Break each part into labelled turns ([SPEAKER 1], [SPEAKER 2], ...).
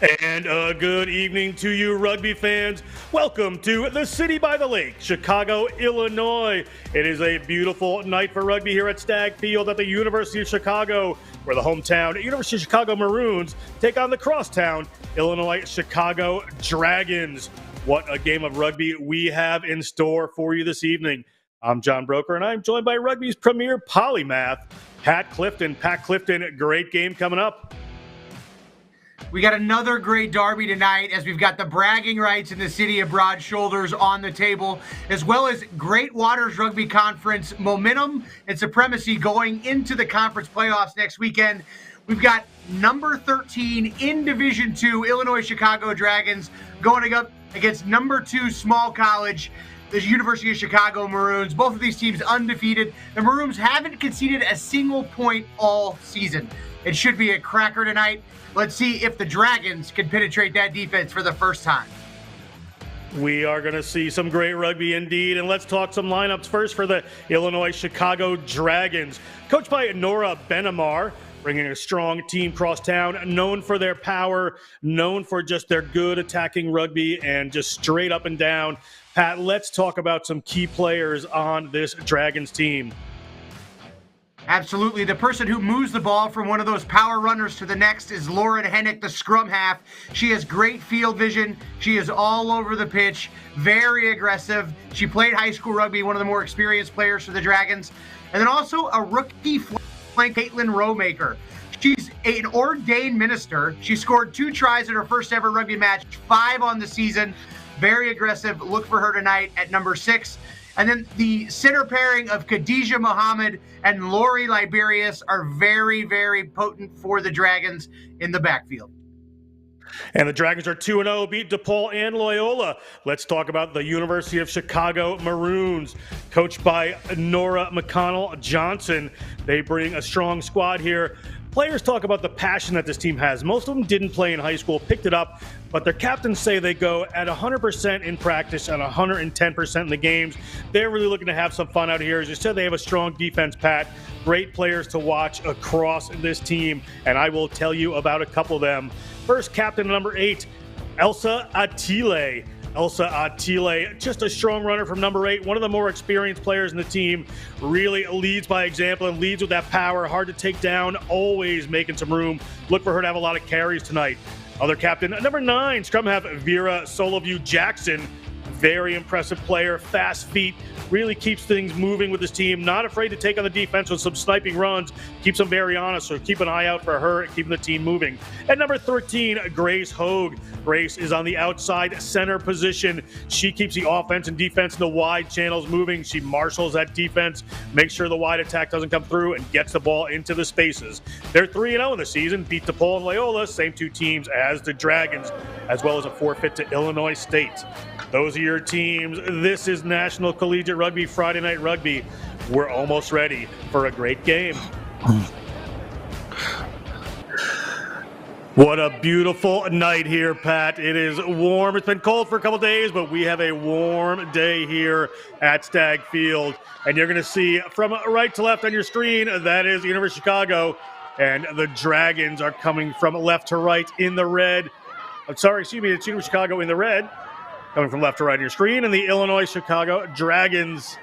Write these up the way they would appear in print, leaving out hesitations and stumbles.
[SPEAKER 1] And a good evening to you, rugby fans. Welcome to the City by the Lake, Chicago, Illinois. It is a beautiful night for rugby here at Stag Field at the University of Chicago, where the hometown University of Chicago Maroons take on the crosstown Illinois Chicago Dragons. What a game of rugby we have in store for you this evening. I'm John Broker, and I'm joined by rugby's premier polymath, Pat Clifton. Pat Clifton, great game coming up.
[SPEAKER 2] We got another great derby tonight as we've got the bragging rights in the city of Broad Shoulders on the table, as well as Great Waters Rugby Conference momentum and supremacy going into the conference playoffs next weekend. We've got number 13 in Division II, Illinois Chicago Dragons, going up against number 2 small college, the University of Chicago Maroons. Both of these teams undefeated. The Maroons haven't conceded a single point all season. It should be a cracker tonight. Let's see if the Dragons can penetrate that defense for the first time.
[SPEAKER 1] We are going to see some great rugby indeed, and let's talk some lineups first for the Illinois Chicago Dragons. Coached by Nora Benamar, bringing a strong team cross town, known for their power, known for just their good attacking rugby and just straight up and down. Pat, let's talk about some key players on this Dragons team.
[SPEAKER 2] Absolutely. The person who moves the ball from one of those power runners to the next is Lauren Hennick, the scrum half. She has great field vision. She is all over the pitch, very aggressive. She played high school rugby, one of the more experienced players for the Dragons. And then also a rookie flank, Caitlin Rowmaker. She's an ordained minister. She scored 2 tries in her first ever rugby match, 5 on the season. Very aggressive. Look for her tonight at number 6. And then the center pairing of Khadijah Muhammad and Lori Liberius are very, very potent for the Dragons in the backfield.
[SPEAKER 1] And the Dragons are 2-0, beat DePaul and Loyola. Let's talk about the University of Chicago Maroons, coached by Nora McConnell Johnson. They bring a strong squad here. Players talk about the passion that this team has. Most of them didn't play in high school, picked it up, but their captains say they go at 100% in practice and 110% in the games. They're really looking to have some fun out here. As you said, they have a strong defense, Pat. Great players to watch across this team, and I will tell you about a couple of them. First, captain number 8, Elsa Attile. Elsa Attile, just a strong runner from number 8, one of the more experienced players in the team, really leads by example and leads with that power, hard to take down, always making some room. Look for her to have a lot of carries tonight. Other captain, number 9, scrum half Vera Soloview Jackson, very impressive player, fast feet, really keeps things moving with his team, not afraid to take on the defense with some sniping runs, keeps them very honest, so keep an eye out for her, keeping the team moving. At number 13, Grace Hogue. Grace is on the outside center position. She keeps the offense and defense in the wide channels moving. She marshals that defense, makes sure the wide attack doesn't come through, and gets the ball into the spaces. They're 3-0 in the season, beat DePaul and Loyola, same 2 teams as the Dragons, as well as a forfeit to Illinois State. Those are your teams. This is National Collegiate Rugby, Friday Night Rugby. We're almost ready for a great game. What a beautiful night here, Pat. It is warm. It's been cold for a couple days, but we have a warm day here at Stag Field. And you're going to see from right to left on your screen, that is the University of Chicago. And the Dragons are coming from left to right in the red. It's University of Chicago in the red. Coming from left to right on your screen, and the Illinois Chicago Dragons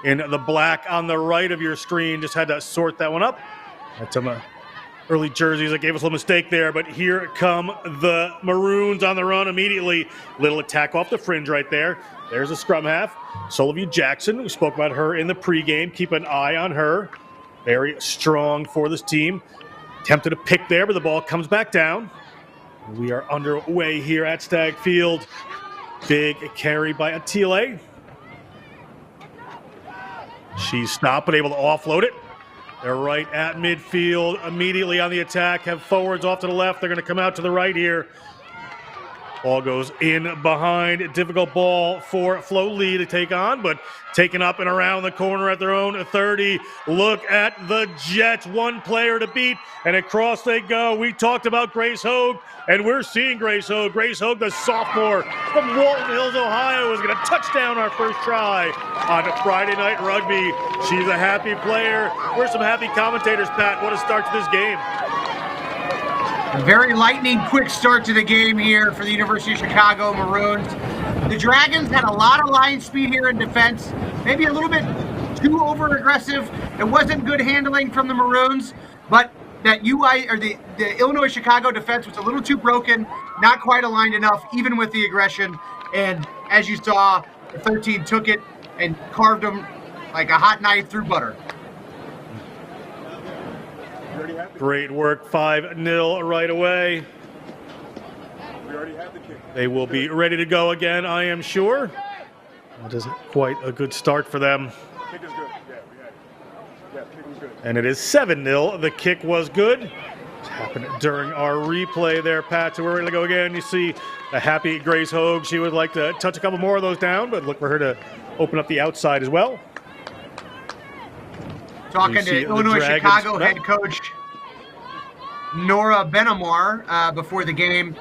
[SPEAKER 1] in the black on the right of your screen. Just had to sort that one up. Had some early jerseys that gave us a little mistake there, but here come the Maroons on the run immediately. Little attack off the fringe right there. There's a scrum half, Soloview Jackson. We spoke about her in the pregame. Keep an eye on her. Very strong for this team. Attempted a pick there, but the ball comes back down. We are underway here at Stag Field. Big carry by Attile. She's stopped but able to offload it. They're right at midfield, immediately on the attack, have forwards off to the left. They're going to come out to the right here. Ball goes in behind. Difficult ball for Flo Lee to take on, but taken up and around the corner at their own 30. Look at the Jets. One player to beat, and across they go. We talked about Grace Hogue, and we're seeing Grace Hogue. Grace Hogue, the sophomore from Walton Hills, Ohio, is going to touchdown our first try on Friday Night Rugby. She's a happy player. We're some happy commentators, Pat. What a start to this game.
[SPEAKER 2] A very lightning quick start to the game here for the University of Chicago Maroons. The Dragons had a lot of line speed here in defense, maybe a little bit too over-aggressive. It wasn't good handling from the Maroons, but that the Illinois Chicago defense was a little too broken, not quite aligned enough, even with the aggression. And as you saw, the 13 took it and carved them like a hot knife through butter.
[SPEAKER 1] Great work, 5-0 right away. They will be ready to go again, I am sure. That isn't quite a good start for them.
[SPEAKER 3] Kick is good. Yeah, kick was good.
[SPEAKER 1] And it is 7-0. The kick was good. It happened during our replay there, Pat. So we're ready to go again. You see the happy Grace Hogue. She would like to touch a couple more of those down, but look for her to open up the outside as well.
[SPEAKER 2] Talking to Illinois Chicago head coach Nora Benamar before the game.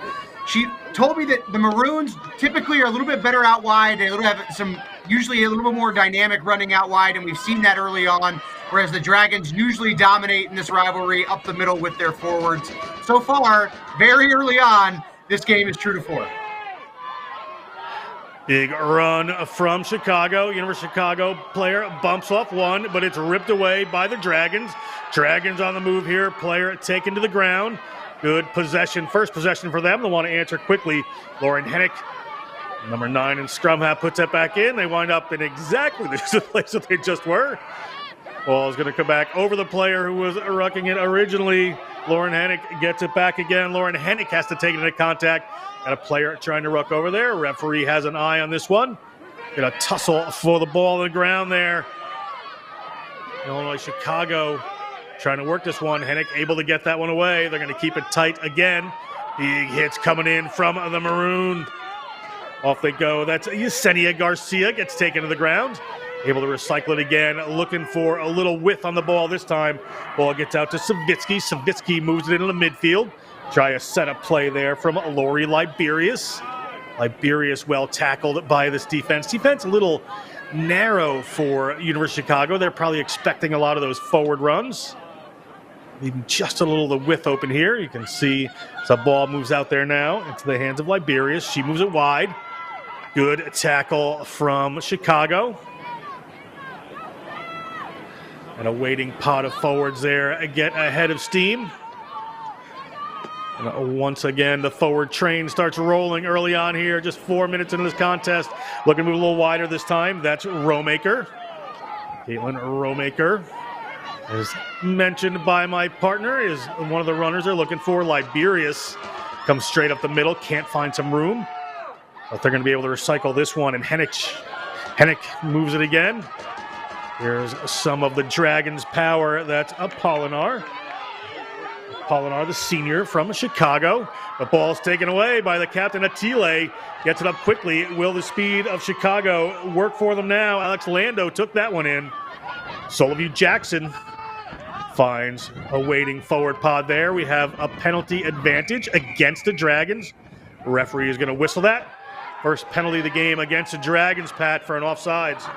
[SPEAKER 2] She told me that the Maroons typically are a little bit better out wide. They have usually a little bit more dynamic running out wide, and we've seen that early on, whereas the Dragons usually dominate in this rivalry up the middle with their forwards. So far, very early on, this game is true to form.
[SPEAKER 1] Big run from Chicago. University of Chicago player bumps off one, but it's ripped away by the Dragons. Dragons on the move here. Player taken to the ground. Good possession. First possession for them. They want to answer quickly. Lauren Hennick, number 9 in scrum half, puts that back in. They wind up in exactly the place that they just were. Ball is going to come back over the player who was rucking it originally. Lauren Hennick gets it back again. Lauren Hennick has to take it into contact. Got a player trying to ruck over there. Referee has an eye on this one. Got a tussle for the ball on the ground there. Illinois Chicago trying to work this one. Hennick able to get that one away. They're going to keep it tight again. Big hits coming in from the Maroon. Off they go. That's Yesenia Garcia gets taken to the ground. Able to recycle it again. Looking for a little width on the ball this time. Ball gets out to Savitsky. Savitsky moves it into the midfield. Try a setup play there from Lori Liberius. Liberius well tackled by this defense. Defense a little narrow for University of Chicago. They're probably expecting a lot of those forward runs. Leaving just a little of the width open here. You can see the ball moves out there now into the hands of Liberius. She moves it wide. Good tackle from Chicago. And a waiting pot of forwards there get ahead of steam. And once again, the forward train starts rolling early on here. Just 4 minutes into this contest. Looking to move a little wider this time. That's Romaker. Caitlin Romaker, as mentioned by my partner, is one of the runners they're looking for. Liberius comes straight up the middle. Can't find some room. But they're going to be able to recycle this one. And Hennick moves it again. Here's some of the Dragons' power. That's Apolinar. Apolinar, the senior from Chicago. The ball's taken away by the captain, Attile. Gets it up quickly. Will the speed of Chicago work for them now? Alex Lando took that one in. Soloview Jackson finds a waiting forward pod there. We have a penalty advantage against the Dragons. The referee is going to whistle that. First penalty of the game against the Dragons, Pat, for an offsides.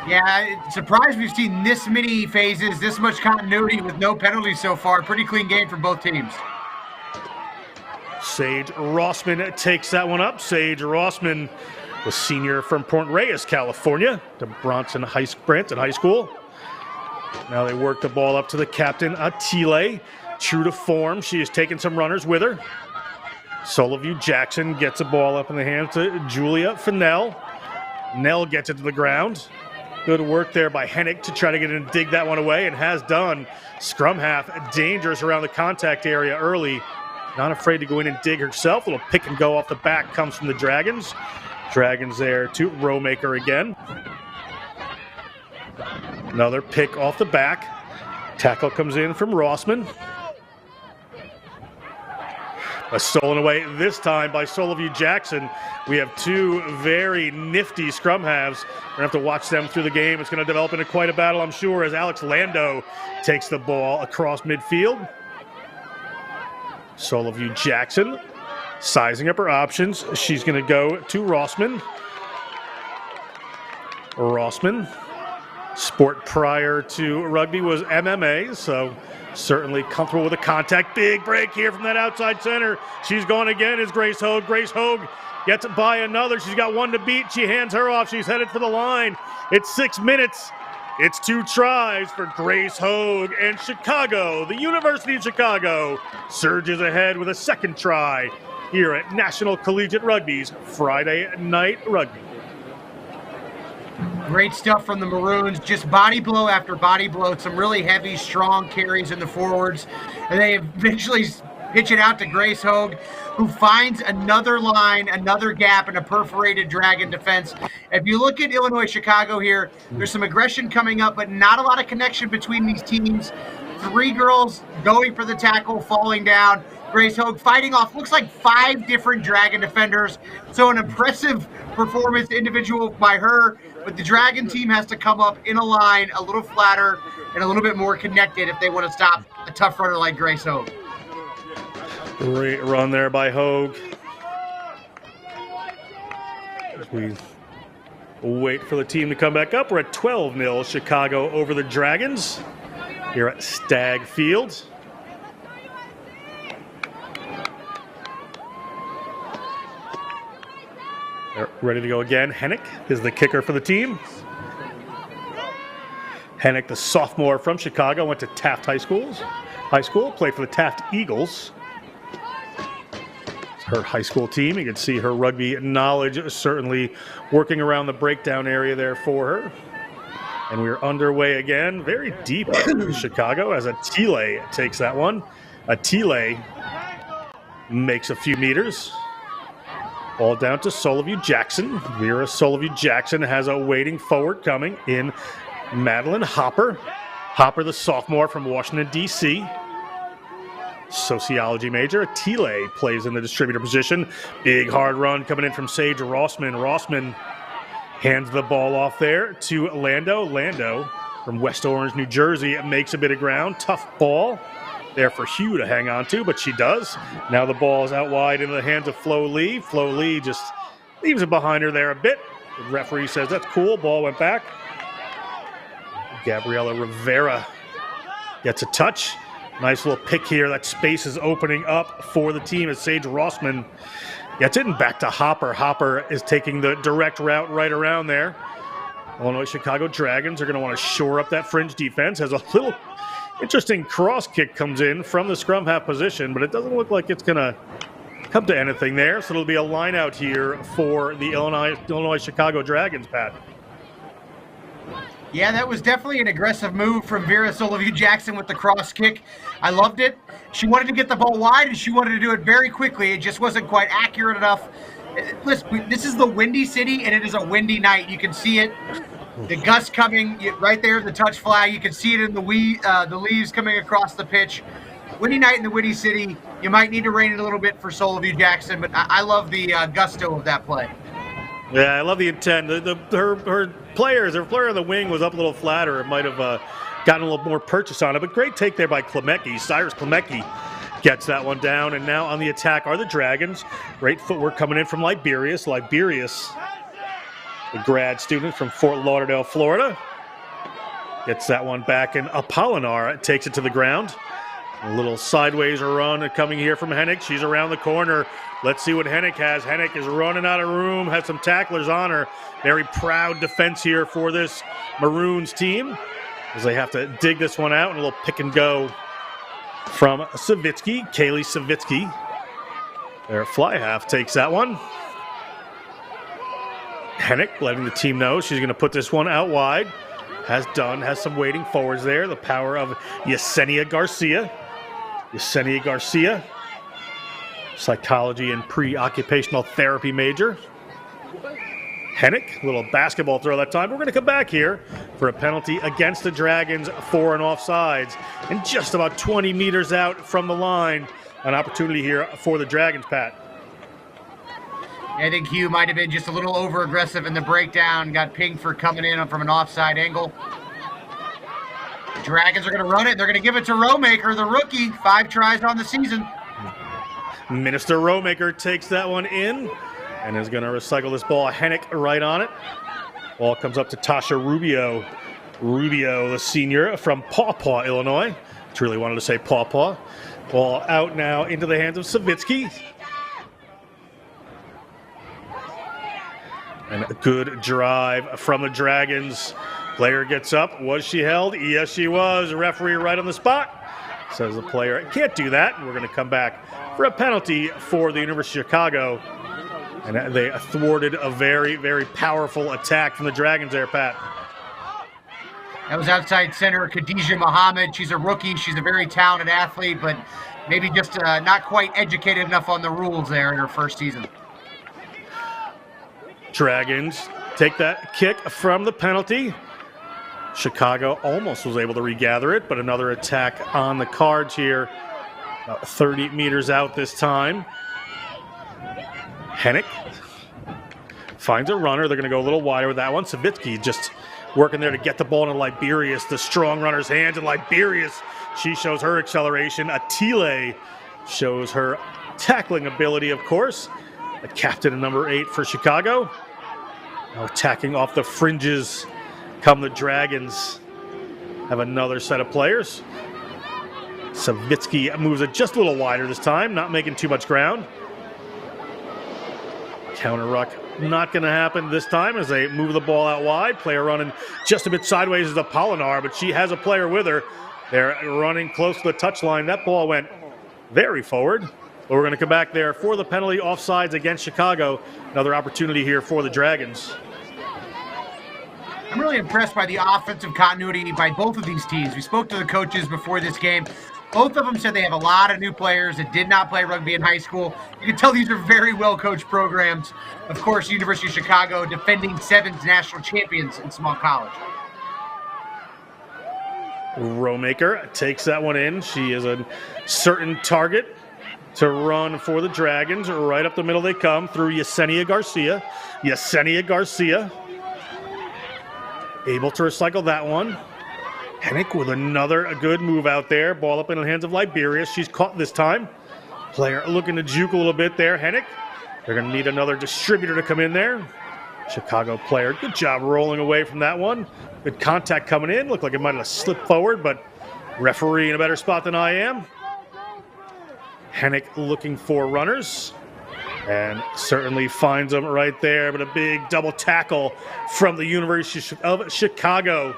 [SPEAKER 2] Yeah, surprised we've seen this many phases, this much continuity with no penalties so far. Pretty clean game for both teams.
[SPEAKER 1] Sage Rossman takes that one up. Sage Rossman was senior from Port Reyes, California, to Branson High School. Now they work the ball up to the captain, Attile. True to form, she has taken some runners with her. Soloview Jackson gets the ball up in the hands to Julia Fennell. Nell gets it to the ground. Good work there by Hennick to try to get in and dig that one away, and has done. Scrum half dangerous around the contact area early. Not afraid to go in and dig herself. A little pick and go off the back comes from the Dragons. Dragons there to Romaker again. Another pick off the back. Tackle comes in from Rossman. Stolen away this time by Soloview Jackson. We have two very nifty scrum halves. We're going to have to watch them through the game. It's going to develop into quite a battle, I'm sure, as Alex Lando takes the ball across midfield. Soloview Jackson sizing up her options. She's going to go to Rossman. Rossman, sport prior to rugby was MMA, so certainly comfortable with the contact. Big break here from that outside center. She's gone again is Grace Hogue. Grace Hogue gets by another. She's got one to beat. She hands her off. She's headed for the line. It's 6 minutes. It's 2 tries for Grace Hogue, and Chicago, the University of Chicago, surges ahead with a second try here at National Collegiate Rugby's Friday Night Rugby.
[SPEAKER 2] Great stuff from the Maroons, just body blow after body blow, some really heavy, strong carries in the forwards, and they eventually pitch it out to Grace Hogue, who finds another line, another gap in a perforated Dragon defense. If you look at Illinois-Chicago here, there's some aggression coming up, but not a lot of connection between these teams. 3 girls going for the tackle, falling down. Grace Hogue fighting off, looks like 5 different Dragon defenders. So an impressive performance individual by her, but the Dragon team has to come up in a line a little flatter and a little bit more connected if they want to stop a tough runner like Grace Hogue.
[SPEAKER 1] Great run there by Hogue. As we wait for the team to come back up, we're at 12-0 Chicago over the Dragons here at Stag Field. They're ready to go again. Hennick is the kicker for the team. Hennick, the sophomore from Chicago, went to Taft High School, played for the Taft Eagles. Her high school team. You can see her rugby knowledge certainly working around the breakdown area there for her. And we're underway again, very deep in Chicago as Atile takes that one. Atile makes a few meters. Ball down to Soloview Jackson. Vera Soloview Jackson has a waiting forward coming in Madeline Hopper. Hopper, the sophomore from Washington, D.C., sociology major. Atile plays in the distributor position. Big hard run coming in from Sage Rossman. Rossman hands the ball off there to Lando. Lando from West Orange, New Jersey, makes a bit of ground. Tough ball there for Hugh to hang on to, but she does. Now the ball is out wide into the hands of Flo Lee. Flo Lee just leaves it behind her there a bit. The referee says that's cool. Ball went back. Gabriela Rivera gets a touch. Nice little pick here. That space is opening up for the team as Sage Rossman gets it and back to Hopper. Hopper is taking the direct route right around there. Illinois Chicago Dragons are going to want to shore up that fringe defense as a little interesting cross kick comes in from the scrum half position, but it doesn't look like it's going to come to anything there. So it'll be a line out here for the Illinois Chicago Dragons, Pat.
[SPEAKER 2] Yeah, that was definitely an aggressive move from Vera Soloview Jackson with the cross kick. I loved it. She wanted to get the ball wide, and she wanted to do it very quickly. It just wasn't quite accurate enough. Listen, this is the Windy City, and it is a windy night. You can see it. The gust coming right there, the touch flag. You can see it in the leaves coming across the pitch. Windy night in the Windy City. You might need to rein it a little bit for Soloview Jackson, but I love the gusto of that play.
[SPEAKER 1] Yeah, I love the intent. Her player on the wing was up a little flatter. It might have gotten a little more purchase on it, but great take there by Klemecki. Cyrus Klemecki gets that one down, and now on the attack are the Dragons. Great footwork coming in from Liberius. Liberius, the grad student from Fort Lauderdale, Florida, gets that one back, and Apolinar takes it to the ground. A little sideways run coming here from Hennick. She's around the corner. Let's see what Hennick has. Hennick is running out of room, has some tacklers on her. Very proud defense here for this Maroons team as they have to dig this one out, and a little pick and go from Savitsky, Kaylee Savitsky. Their fly half takes that one. Hennick letting the team know she's going to put this one out wide. Has some waiting forwards there. The power of Yesenia Garcia. Yesenia Garcia, psychology and pre-occupational therapy major. Hennick, little basketball throw that time. We're going to come back here for a penalty against the Dragons for an offsides. And just about 20 meters out from the line, an opportunity here for the Dragons, Pat.
[SPEAKER 2] I think Hugh might have been just a little over-aggressive in the breakdown. Got pinged for coming in from an offside angle. Dragons are going to run it. They're going to give it to Rowmaker, the rookie. 5 tries on the season.
[SPEAKER 1] Minister Rowmaker takes that one in and is going to recycle this ball. Hennick right on it. Ball comes up to Tasha Rubio. Rubio, the senior from Paw Paw, Illinois. Truly wanted to say paw. Ball out now into the hands of Savitsky. And a good drive from the Dragons. Player gets up. Was she held? Yes, she was. Referee right on the spot. Says the player can't do that. We're going to come back for a penalty for the University of Chicago. And they thwarted a very, very powerful attack from the Dragons there, Pat.
[SPEAKER 2] That was outside center Khadijah Muhammad. She's a rookie. She's a very talented athlete, but maybe just not quite educated enough on the rules there in her first season.
[SPEAKER 1] Dragons take that kick from the penalty. Chicago almost was able to regather it, but another attack on the cards here. About 30 meters out this time. Hennick finds a runner. They're going to go a little wider with that one. Savitsky just working there to get the ball into Liberius, the strong runner's hands, and Liberius, she shows her acceleration. Atile shows her tackling ability, of course. The captain of number 8 for Chicago. Now attacking off the fringes come the Dragons. Have another set of players. Savitsky moves it just a little wider this time, not making too much ground. Counter ruck not going to happen this time as they move the ball out wide. Player running just a bit sideways is Apolinar, but she has a player with her. They're running close to the touchline. That ball went very forward. But we're going to come back there for the penalty offsides against Chicago. Another opportunity here for the Dragons.
[SPEAKER 2] I'm really impressed by the offensive continuity by both of these teams. We spoke to the coaches before this game. Both of them said they have a lot of new players that did not play rugby in high school. You can tell these are very well-coached programs. Of course, University of Chicago defending Sevens national champions in small college.
[SPEAKER 1] Rowmaker takes that one in. She is a certain target to run for the Dragons. Right up the middle they come through Yesenia Garcia. Able to recycle that one. Hennick with another good move out there. Ball up in the hands of Liberius. She's caught this time. Player looking to juke a little bit there. Hennick. They're going to need another distributor to come in there. Chicago player. Good job rolling away from that one. Good contact coming in. Looked like it might have slipped forward, but referee in a better spot than I am. Hennick looking for runners. And certainly finds them right there. But a big double tackle from the University of Chicago.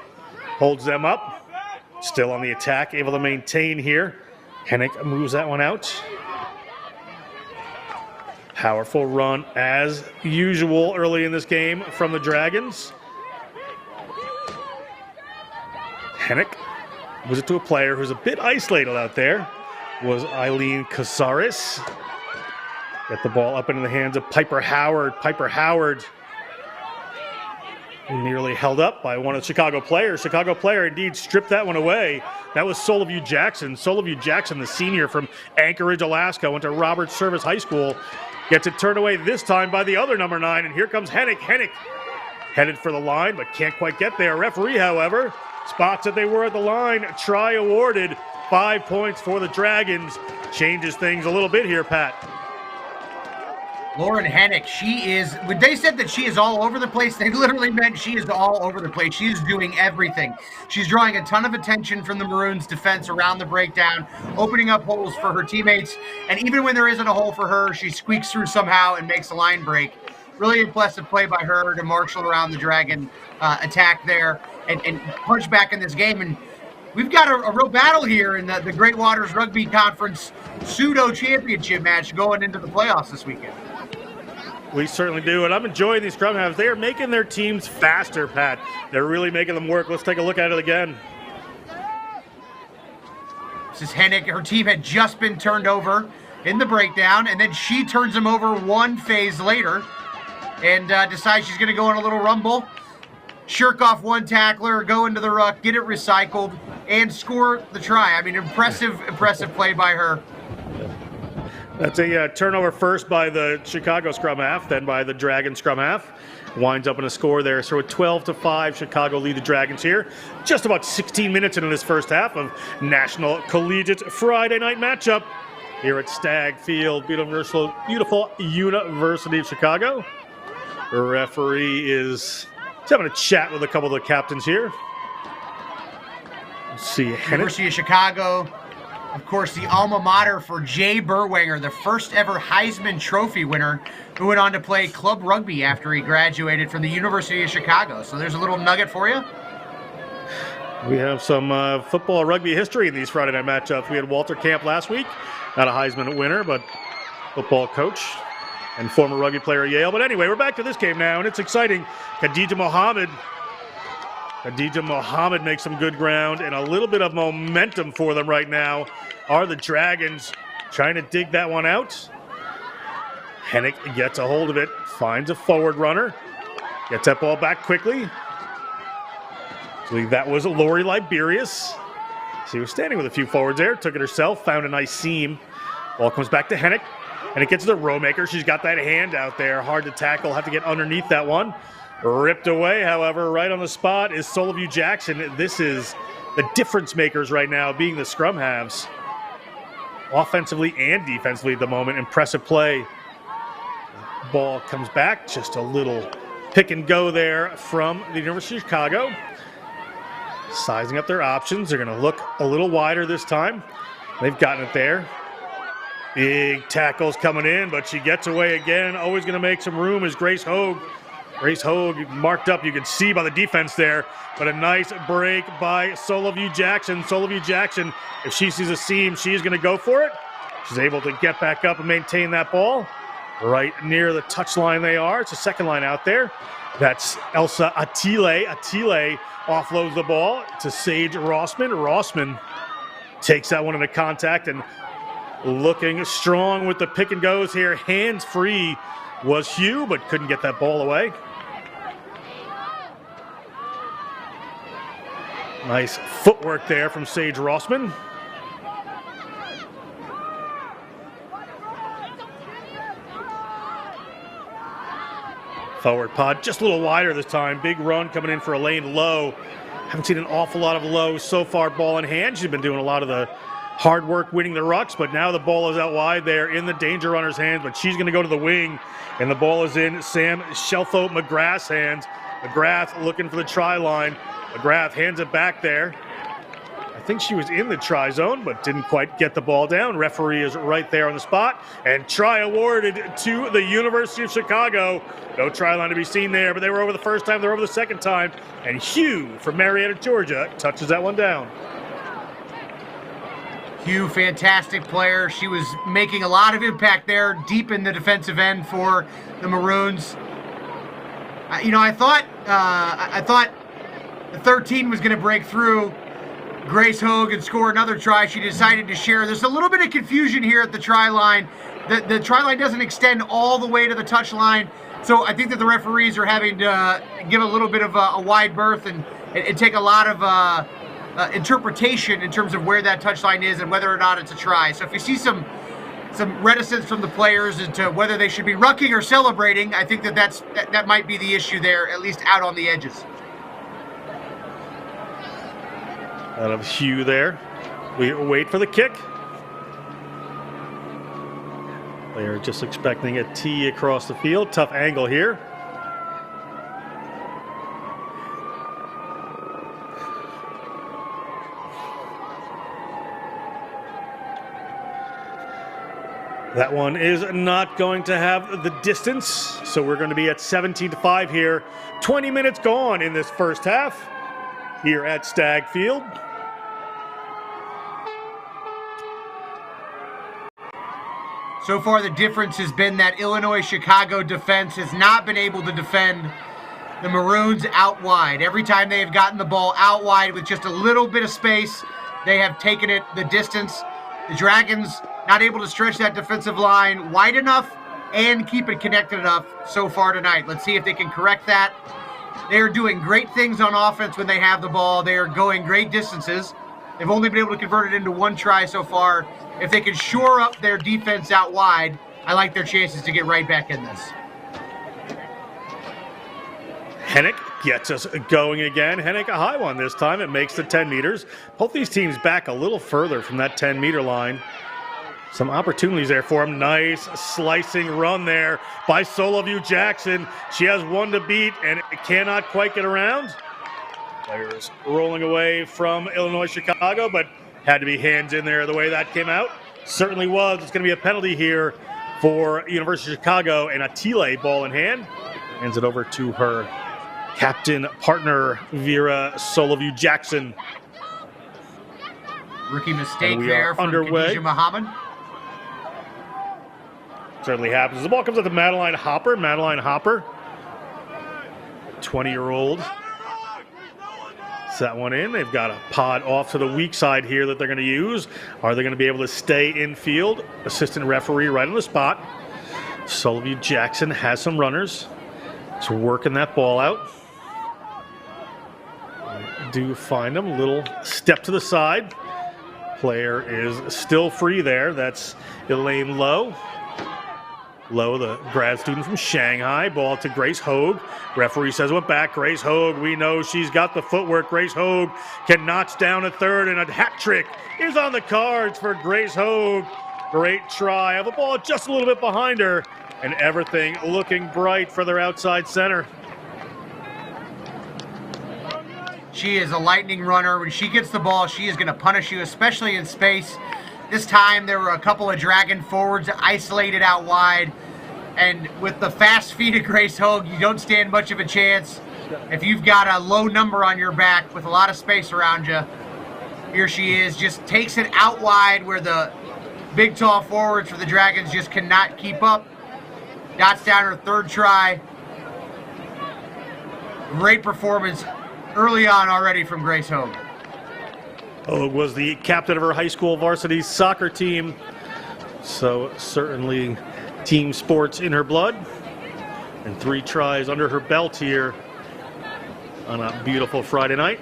[SPEAKER 1] Holds them up. Still on the attack, able to maintain here. Hennick moves that one out. Powerful run as usual early in this game from the Dragons. Hennick moves it to a player who's a bit isolated out there. Was Eileen Casares. Get the ball up into the hands of Piper Howard. Nearly held up by one of the Chicago players. Chicago player indeed stripped that one away. That was Soloview Jackson. Soloview Jackson, the senior from Anchorage, Alaska, went to Robert Service High School. Gets it turned away this time by the other number 9, and here comes Hennick. Hennick headed for the line, but can't quite get there. Referee, however, spots that they were at the line. Try awarded. 5 points for the Dragons. Changes things a little bit here, Pat.
[SPEAKER 2] Lauren Hennick, she is, when they said that she is all over the place, they literally meant she is all over the place. She is doing everything. She's drawing a ton of attention from the Maroons defense around the breakdown, opening up holes for her teammates. And even when there isn't a hole for her, she squeaks through somehow and makes a line break. Really impressive play by her to marshal around the Dragon attack there and punch back in this game. And we've got a real battle here in the Great Waters Rugby Conference pseudo-championship match going into the playoffs this weekend.
[SPEAKER 1] We certainly do, and I'm enjoying these scrum halves. They are making their teams faster, Pat. They're really making them work. Let's take a look at it again.
[SPEAKER 2] This is Hennick. Her team had just been turned over in the breakdown, and then she turns them over one phase later and decides she's going to go on a little rumble, shirk off one tackler, go into the ruck, get it recycled, and score the try. I mean, impressive play by her.
[SPEAKER 1] That's a turnover first by the Chicago scrum half, then by the Dragon scrum half. Winds up in a score there. So at 12-5, Chicago lead the Dragons here. Just about 16 minutes into this first half of National Collegiate Friday night matchup here at Stag Field, beautiful University of Chicago. The referee is having a chat with a couple of the captains here. See Hennick.
[SPEAKER 2] University of Chicago. Of course, the alma mater for Jay Berwanger, the first ever Heisman Trophy winner, who went on to play club rugby after he graduated from the University of Chicago. So there's a little nugget for you.
[SPEAKER 1] We have some football rugby history in these Friday night matchups. We had Walter Camp last week, not a Heisman winner, but football coach and former rugby player at Yale. But anyway, we're back to this game now, and it's exciting. Khadija Mohammed makes some good ground, and a little bit of momentum for them right now are the Dragons trying to dig that one out. Hennick gets a hold of it, finds a forward runner, gets that ball back quickly. I believe that was Lori Liberius. She was standing with a few forwards there, took it herself, found a nice seam. Ball comes back to Hennick, and it gets to the Rowmaker. She's got that hand out there, hard to tackle, have to get underneath that one. Ripped away, however, right on the spot is Soloview Jackson. This is the difference makers right now, being the scrum halves. Offensively and defensively at the moment, impressive play. Ball comes back, just a little pick and go there from the University of Chicago. Sizing up their options. They're going to look a little wider this time. They've gotten it there. Big tackles coming in, but she gets away again. Always going to make some room is Grace Hogue. Grace Hogue marked up, you can see by the defense there, but a nice break by Soloview Jackson. Soloview Jackson, if she sees a seam, she's going to go for it. She's able to get back up and maintain that ball. Right near the touchline they are. It's a second line out there. That's Elsa Attile. Attile offloads the ball to Sage Rossman. Rossman takes that one into contact and looking strong with the pick and goes here. Hands free was Hugh, but couldn't get that ball away. Nice footwork there from Sage Rossman. Forward pod, just a little wider this time. Big run coming in for Elaine Lowe. Haven't seen an awful lot of Lowe so far, ball in hand. She's been doing a lot of the hard work winning the rucks, but now the ball is out wide there in the danger runner's hands, but she's going to go to the wing, and the ball is in Sam Shelfo McGrath's hands. McGrath looking for the try line. McGrath hands it back there. I think she was in the try zone, but didn't quite get the ball down. Referee is right there on the spot, and try awarded to the University of Chicago. No try line to be seen there, but they were over the first time, they're over the second time, and Hugh from Marietta, Georgia, touches that one down.
[SPEAKER 2] Hugh, fantastic player. She was making a lot of impact there, deep in the defensive end for the Maroons. I thought the 13 was going to break through. Grace Hogue and score another try. She decided to share. There's a little bit of confusion here at the try line. The try line doesn't extend all the way to the touch line, so I think that the referees are having to give a little bit of a wide berth and take a lot of interpretation in terms of where that touchline is and whether or not it's a try. So if you see some reticence from the players into whether they should be rucking or celebrating, I think that might be the issue there, at least out on the edges.
[SPEAKER 1] Out of Hugh there. We wait for the kick. They are just expecting a tee across the field. Tough angle here. That one is not going to have the distance, so we're going to be at 17-5 here. 20 minutes gone in this first half here at Stag Field.
[SPEAKER 2] So far, the difference has been that Illinois-Chicago defense has not been able to defend the Maroons out wide. Every time they have gotten the ball out wide with just a little bit of space, they have taken it the distance. The Dragons not able to stretch that defensive line wide enough and keep it connected enough so far tonight. Let's see if they can correct that. They are doing great things on offense when they have the ball. They are going great distances. They've only been able to convert it into one try so far. If they can shore up their defense out wide, I like their chances to get right back in this.
[SPEAKER 1] Hennick gets us going again. Hennick a high one this time. It makes the 10 meters. Both these teams back a little further from that 10-meter line. Some opportunities there for him. Nice slicing run there by Soloview Jackson. She has one to beat and cannot quite get around. Players rolling away from Illinois Chicago, but had to be hands in there the way that came out. Certainly was. It's going to be a penalty here for University of Chicago, and Atile ball in hand. Hands it over to her captain partner, Vera Soloview-Jackson.
[SPEAKER 2] Rookie mistake there from Khadijah Muhammad.
[SPEAKER 1] Certainly happens. The ball comes up to Madeline Hopper. Madeline Hopper, 20-year-old. That one in. They've got a pod off to the weak side here that they're going to use. Are they going to be able to stay in field? Assistant referee right on the spot. Soloview-Jackson has some runners. It's working that ball out. Do find him. Little step to the side. Player is still free there. That's Elaine Lowe. Lowe, the grad student from Shanghai. Ball to Grace Hogue. Referee says went back. Grace Hogue, we know she's got the footwork. Grace Hogue can notch down a third, and a hat trick is on the cards for Grace Hogue. Great try. Have the ball just a little bit behind her, and everything looking bright for their outside center.
[SPEAKER 2] She is a lightning runner. When she gets the ball, she is going to punish you, especially in space. This time, there were a couple of Dragon forwards isolated out wide. And with the fast feet of Grace Hogue, you don't stand much of a chance. If you've got a low number on your back with a lot of space around you, here she is, just takes it out wide where the big, tall forwards for the Dragons just cannot keep up. Dots down her third try. Great performance early on already from Grace Hogue.
[SPEAKER 1] Hogue was the captain of her high school varsity soccer team, so certainly team sports in her blood, and 3 tries under her belt here on a beautiful Friday night.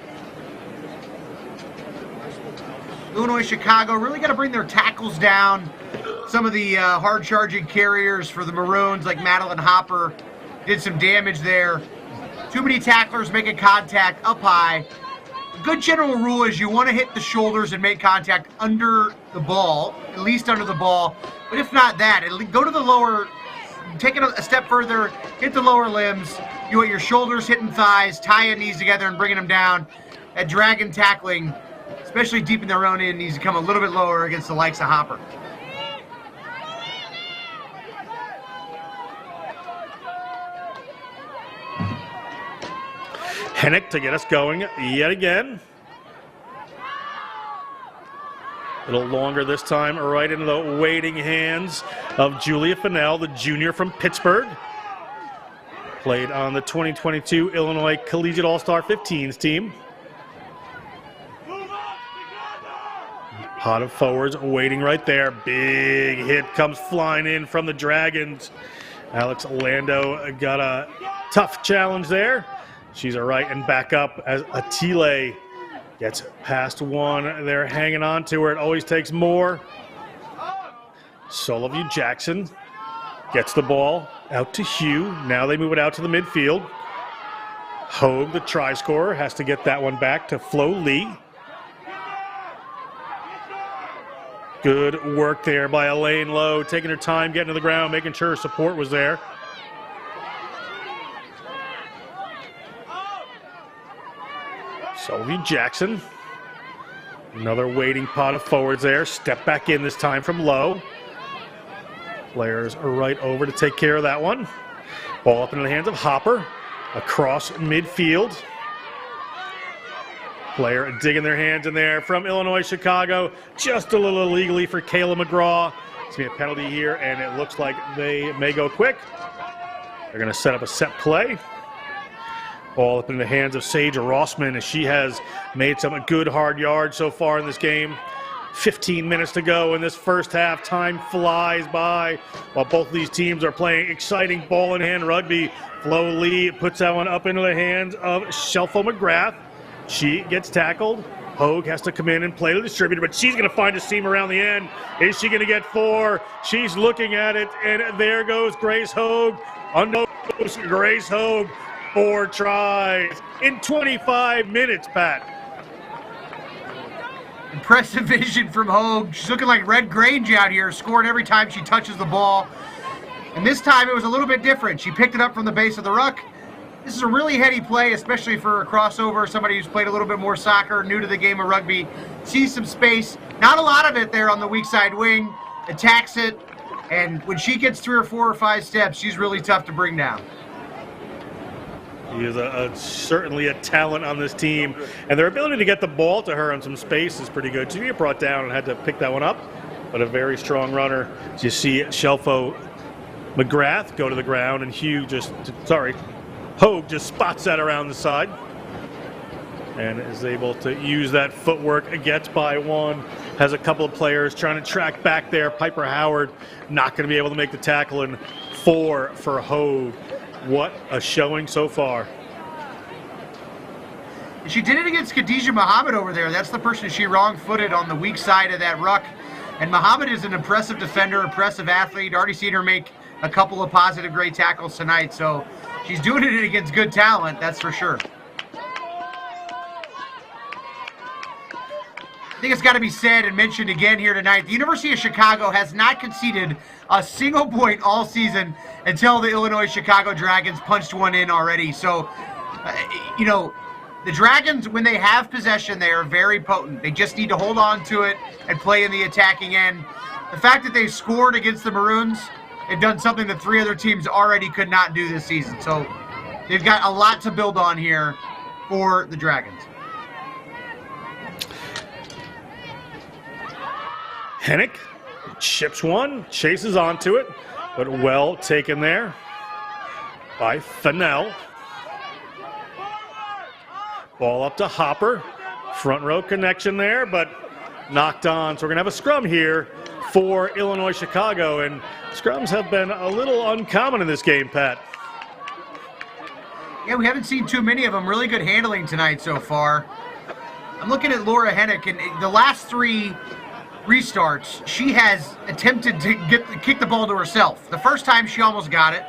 [SPEAKER 2] Illinois Chicago really got to bring their tackles down. Some of the hard-charging carriers for the Maroons, like Madeline Hopper, did some damage there. Too many tacklers making contact up high. A good general rule is you want to hit the shoulders and make contact under the ball, at least under the ball. But if not that, go to the lower, take it a step further, hit the lower limbs. You want your shoulders hitting thighs, tying knees together and bringing them down. That Dragon tackling, especially deep in their own end, needs to come a little bit lower against the likes of Hopper.
[SPEAKER 1] Hennick to get us going yet again. A little longer this time, right into the waiting hands of Julia Fennell, the junior from Pittsburgh. Played on the 2022 Illinois Collegiate All-Star 15s team. Pot of forwards waiting right there. Big hit comes flying in from the Dragons. Alex Lando got a tough challenge there. She's all right and back up as Atile gets past one. They're hanging on to her. It always takes more. Soloview-Jackson gets the ball out to Hugh. Now they move it out to the midfield. Hogue, the try scorer, has to get that one back to Flo Lee. Good work there by Elaine Lowe, taking her time, getting to the ground, making sure her support was there. Soloview-Jackson, another waiting pot of forwards there. Step back in this time from Lowe. Players are right over to take care of that one. Ball up into the hands of Hopper, across midfield. Player digging their hands in there from Illinois Chicago, just a little illegally for Kayla McGraw. It's going to be a penalty here, and it looks like they may go quick. They're going to set up a set play. Ball up in the hands of Sage Rossman, as she has made some good hard yards so far in this game. 15 minutes to go in this first half. Time flies by while both of these teams are playing exciting ball-in-hand rugby. Flo Lee puts that one up into the hands of Shelfo McGrath. She gets tackled. Hogue has to come in and play the distributor, but she's going to find a seam around the end. Is she going to get 4? She's looking at it, and there goes Grace Hogue. Unnoticed Grace Hogue. 4 tries in 25 minutes, Pat.
[SPEAKER 2] Impressive vision from Hogue. She's looking like Red Grange out here, scoring every time she touches the ball. And this time it was a little bit different. She picked it up from the base of the ruck This is a really heady play, especially for a crossover, somebody who's played a little bit more soccer, new to the game of rugby, sees some space, not a lot of it there on the weak side wing, attacks it, and when she gets 3 or 4 or 5 steps, she's really tough to bring down.
[SPEAKER 1] He is certainly a talent on this team, and their ability to get the ball to her in some space is pretty good. She got brought down and had to pick that one up, but a very strong runner. You see Shelfo McGrath go to the ground, and Hogue just spots that around the side and is able to use that footwork, gets by one, has a couple of players trying to track back there. Piper Howard not going to be able to make the tackle, and 4 for Hogue. What a showing so far.
[SPEAKER 2] She did it against Khadijah Muhammad over there. That's the person she wrong-footed on the weak side of that ruck. And Muhammad is an impressive defender, impressive athlete. Already seen her make a couple of positive great tackles tonight. So she's doing it against good talent, that's for sure. I think it's got to be said and mentioned again here tonight, the University of Chicago has not conceded a single point all season until the Illinois Chicago Dragons punched one in already. So, you know, the Dragons, when they have possession, they are very potent. They just need to hold on to it and play in the attacking end. The fact that they scored against the Maroons, they've done something that 3 other teams already could not do this season. So they've got a lot to build on here for the Dragons.
[SPEAKER 1] Hennick chips one, chases onto it, but well taken there by Fennell. Ball up to Hopper. Front row connection there, but knocked on. So we're going to have a scrum here for Illinois Chicago, and scrums have been a little uncommon in this game, Pat.
[SPEAKER 2] Yeah, we haven't seen too many of them. Really good handling tonight so far. I'm looking at Laura Hennick, and the last 3 restarts, she has attempted to kick the ball to herself. The first time she almost got it.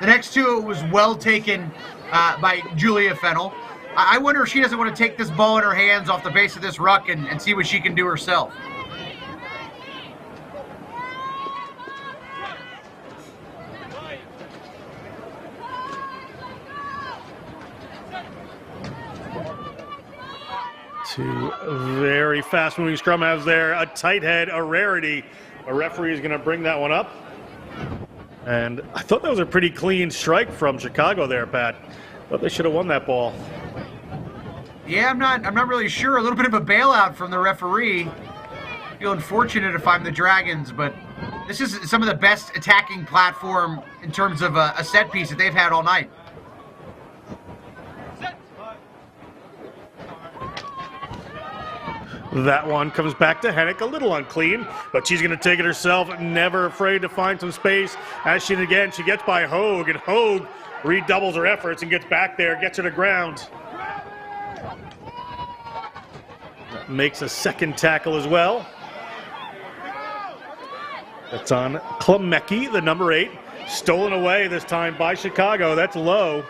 [SPEAKER 2] The next 2 it was well taken by Julia Fennell. I wonder if she doesn't want to take this ball in her hands off the base of this ruck and see what she can do herself.
[SPEAKER 1] Two very fast-moving scrum halves there. A tight head, a rarity. A referee is going to bring that one up. And I thought that was a pretty clean strike from Chicago there, Pat. Thought they should have won that ball.
[SPEAKER 2] Yeah, I'm not really sure. A little bit of a bailout from the referee. Feeling fortunate if I'm the Dragons, but this is some of the best attacking platform in terms of a set piece that they've had all night.
[SPEAKER 1] That one comes back to Hennick, a little unclean, but she's going to take it herself, never afraid to find some space. As she gets by Hogue, and Hogue redoubles her efforts and gets back there, gets her to ground. Makes a second tackle as well. That's on Klemecki, the number 8. Stolen away this time by Chicago. That's low.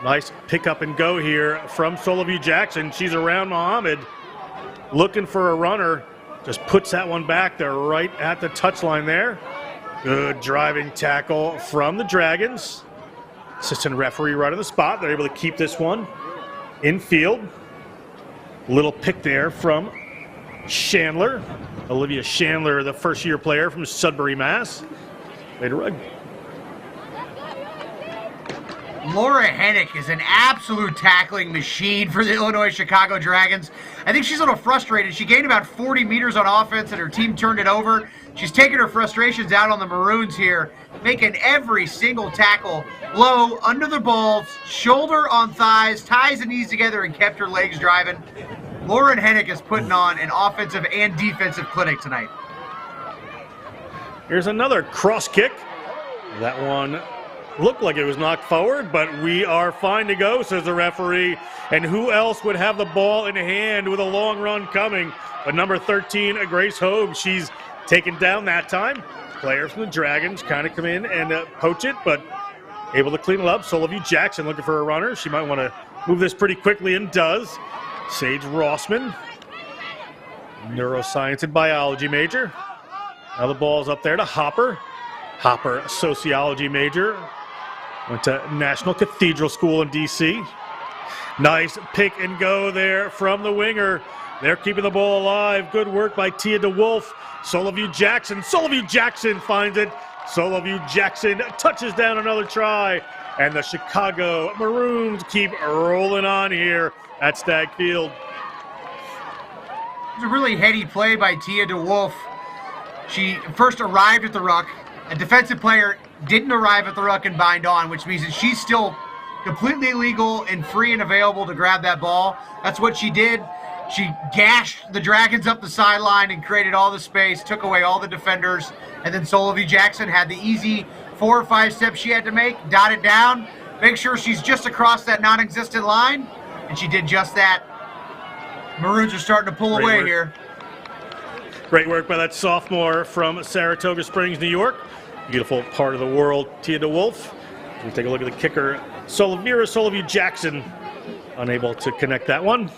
[SPEAKER 1] Nice pick up and go here from Soloview Jackson. She's around Muhammad, looking for a runner. Just puts that one back there right at the touchline there. Good driving tackle from the Dragons. Assistant referee right on the spot. They're able to keep this one in field. Little pick there from Chandler. Olivia Chandler, the first-year player from Sudbury, Mass. Later rugby.
[SPEAKER 2] Laura Hennick is an absolute tackling machine for the Illinois Chicago Dragons. I think she's a little frustrated. She gained about 40 meters on offense and her team turned it over. She's taking her frustrations out on the Maroons here, making every single tackle low, under the balls, shoulder on thighs, ties the knees together, and kept her legs driving. Lauren Hennick is putting on an offensive and defensive clinic tonight.
[SPEAKER 1] Here's another cross kick. That one looked like it was knocked forward, but we are fine to go, says the referee. And who else would have the ball in hand with a long run coming? But number 13, Grace Hogue, she's taken down that time. Players from the Dragons kind of come in and poach it, but able to clean it up. Soloview Jackson looking for a runner. She might want to move this pretty quickly and does. Sage Rossman, neuroscience and biology major. Now the ball's up there to Hopper. Hopper, sociology major. Went to National Cathedral School in D.C. Nice pick and go there from the winger. They're keeping the ball alive. Good work by Tia DeWolf. Soloview Jackson finds it. Soloview Jackson touches down another try. And the Chicago Maroons keep rolling on here at Stag Field.
[SPEAKER 2] It was a really heady play by Tia DeWolf. She first arrived at the ruck. A defensive player didn't arrive at the ruck and bind on, which means that she's still completely legal and free and available to grab that ball. That's what she did. She gashed the Dragons up the sideline and created all the space, took away all the defenders, and then Soloview Jackson had the easy 4 or 5 steps she had to make, dot it down, make sure she's just across that non-existent line, and she did just that. Maroons are starting to pull away here.
[SPEAKER 1] Great work by that sophomore from Saratoga Springs, New York. Beautiful part of the world, Tia DeWolf. We take a look at the kicker, Soloview Jackson, unable to connect that one.